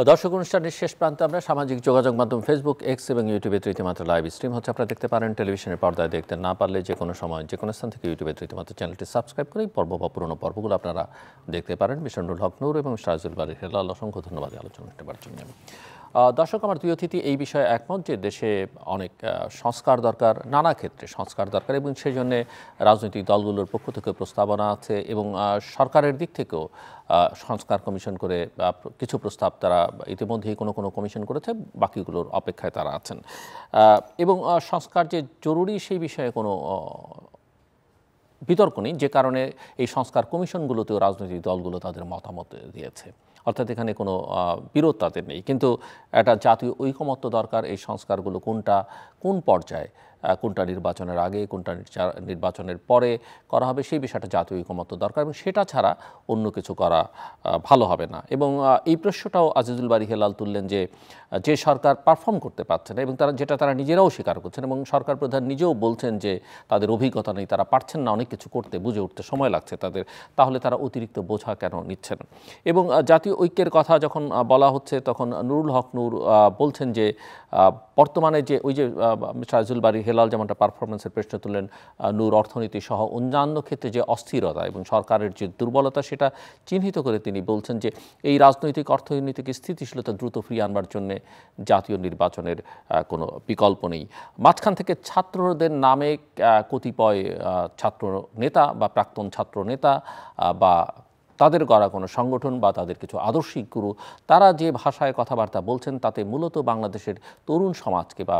দর্শক, অনুষ্ঠানের শেষ প্রান্তে আমরা সামাজিক যোগাযোগ মাধ্যম ফেসবুক, এক্স এবং ইউটিউবে রীতিমাত্র লাইভ স্ট্রিম হচ্ছে, আপনারা দেখতে পারেন। টেলিভিশনের পর্দায় দেখতে না পারলে যে কোনো সময় যে কোনো স্থান থেকে ইউটিউবে রীতিমাত্র চ্যানেলটি সাবস্ক্রাইব করে পর্ব বা পুরোনো পর্বগুলো আপনারা দেখতে পারেন। মিশনুল হক নূর এবং সিরাজুল বারী হেলাল, অসংখ্য ধন্যবাদ আলোচনা নেবার জন্য। দর্শক, আমার দুই অতিথি এই বিষয়ে একমত যে দেশে অনেক সংস্কার দরকার, নানা ক্ষেত্রে সংস্কার দরকার, এবং সেই জন্যে রাজনৈতিক দলগুলোর পক্ষ থেকে প্রস্তাবনা আছে, এবং সরকারের দিক থেকেও সংস্কার কমিশন করে কিছু প্রস্তাব তারা ইতিমধ্যেই কোনো কোনো কমিশন করেছে, বাকিগুলোর অপেক্ষায় তারা আছেন। এবং সংস্কার যে জরুরি সেই বিষয়ে কোনো বিতর্ক নেই, যে কারণে এই সংস্কার কমিশনগুলোতেও রাজনৈতিক দলগুলো তাদের মতামত দিয়েছে, অর্থাৎ এখানে কোনো বিরোধ তাদের নেই। কিন্তু একটা জাতীয় ঐকমত্য দরকার, এই সংস্কারগুলো কোনটা কোন পর্যায়ে, কোনটা নির্বাচনের আগে, কোনটা নির্বাচনের পরে করা হবে, সেই বিষয়টা জাতীয় ঐকমত্য দরকার, এবং সেটা ছাড়া অন্য কিছু করা ভালো হবে না। এবং এই প্রশ্নটাও আজিজুল বারী হেলাল তুললেন যে সরকার পারফর্ম করতে পারছে না, এবং তারা নিজেরাও স্বীকার করছেন, এবং সরকার প্রধান নিজেও বলছেন যে তাদের অভিজ্ঞতা নেই, তারা পারছেন না অনেক কিছু করতে, বুঝে উঠতে সময় লাগছে তাদের, তাহলে তারা অতিরিক্ত বোঝা কেন নিচ্ছেন? এবং জাতীয় ঐক্যের কথা যখন বলা হচ্ছে, তখন নুরুল হক নূর বলছেন যে বর্তমানে যে ওই যে সিরাজুল বারী হেলাল যেমনটা পারফরমেন্সের প্রশ্ন তুললেন, নূর অর্থনীতি সহ অন্যান্য ক্ষেত্রে যে অস্থিরতা এবং সরকারের যে দুর্বলতা, সেটা চিহ্নিত করে তিনি বলছেন যে এই রাজনৈতিক অর্থনৈতিক স্থিতিশীলতা দ্রুত ফিরিয়ে আনবার জন্যে জাতীয় নির্বাচনের কোনো বিকল্প নেই। মাঝখান থেকে ছাত্রদের নামে কতিপয় ছাত্র নেতা বা প্রাক্তন ছাত্র নেতা বা তাদের গড়া কোনো সংগঠন বা তাদের কিছু আদর্শিক গুরু, তারা যে ভাষায় কথাবার্তা বলছেন, তাতে মূলত বাংলাদেশের তরুণ সমাজকে বা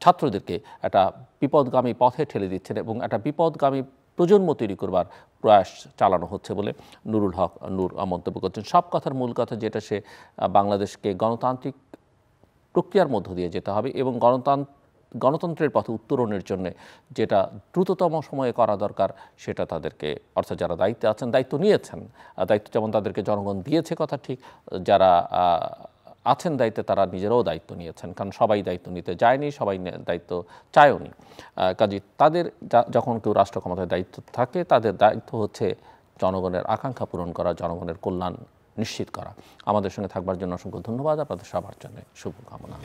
ছাত্রদেরকে একটা বিপদগামী পথে ঠেলে দিচ্ছেন, এবং একটা বিপদগামী প্রজন্ম তৈরি করবার প্রয়াস চালানো হচ্ছে বলে নুরুল হক নূর মন্তব্য করছেন। সব কথার মূল কথা যেটা, সে বাংলাদেশকে গণতান্ত্রিক প্রক্রিয়ার মধ্য দিয়ে যেতে হবে, এবং গণতন্ত্রের পথে উত্তরণের জন্য যেটা দ্রুততম সময়ে করা দরকার, সেটা তাদেরকে, অর্থাৎ যারা দায়িত্বে আছেন, দায়িত্ব নিয়েছেন, দায়িত্ব যেমন তাদেরকে জনগণ দিয়েছে কথা ঠিক, যারা আছেন দায়িত্বে তারা নিজেরাও দায়িত্ব নিয়েছেন, কারণ সবাই দায়িত্ব নিতে যায়নি, সবাই দায়িত্ব চায়ওনি। কাজে তাদের যখন কেউ রাষ্ট্র ক্ষমতায় দায়িত্ব থাকে, তাদের দায়িত্ব হচ্ছে জনগণের আকাঙ্ক্ষা পূরণ করা, জনগণের কল্যাণ নিশ্চিত করা। আমাদের সঙ্গে থাকবার জন্য অসংখ্য ধন্যবাদ, আপনাদের সবার জন্য শুভকামনা।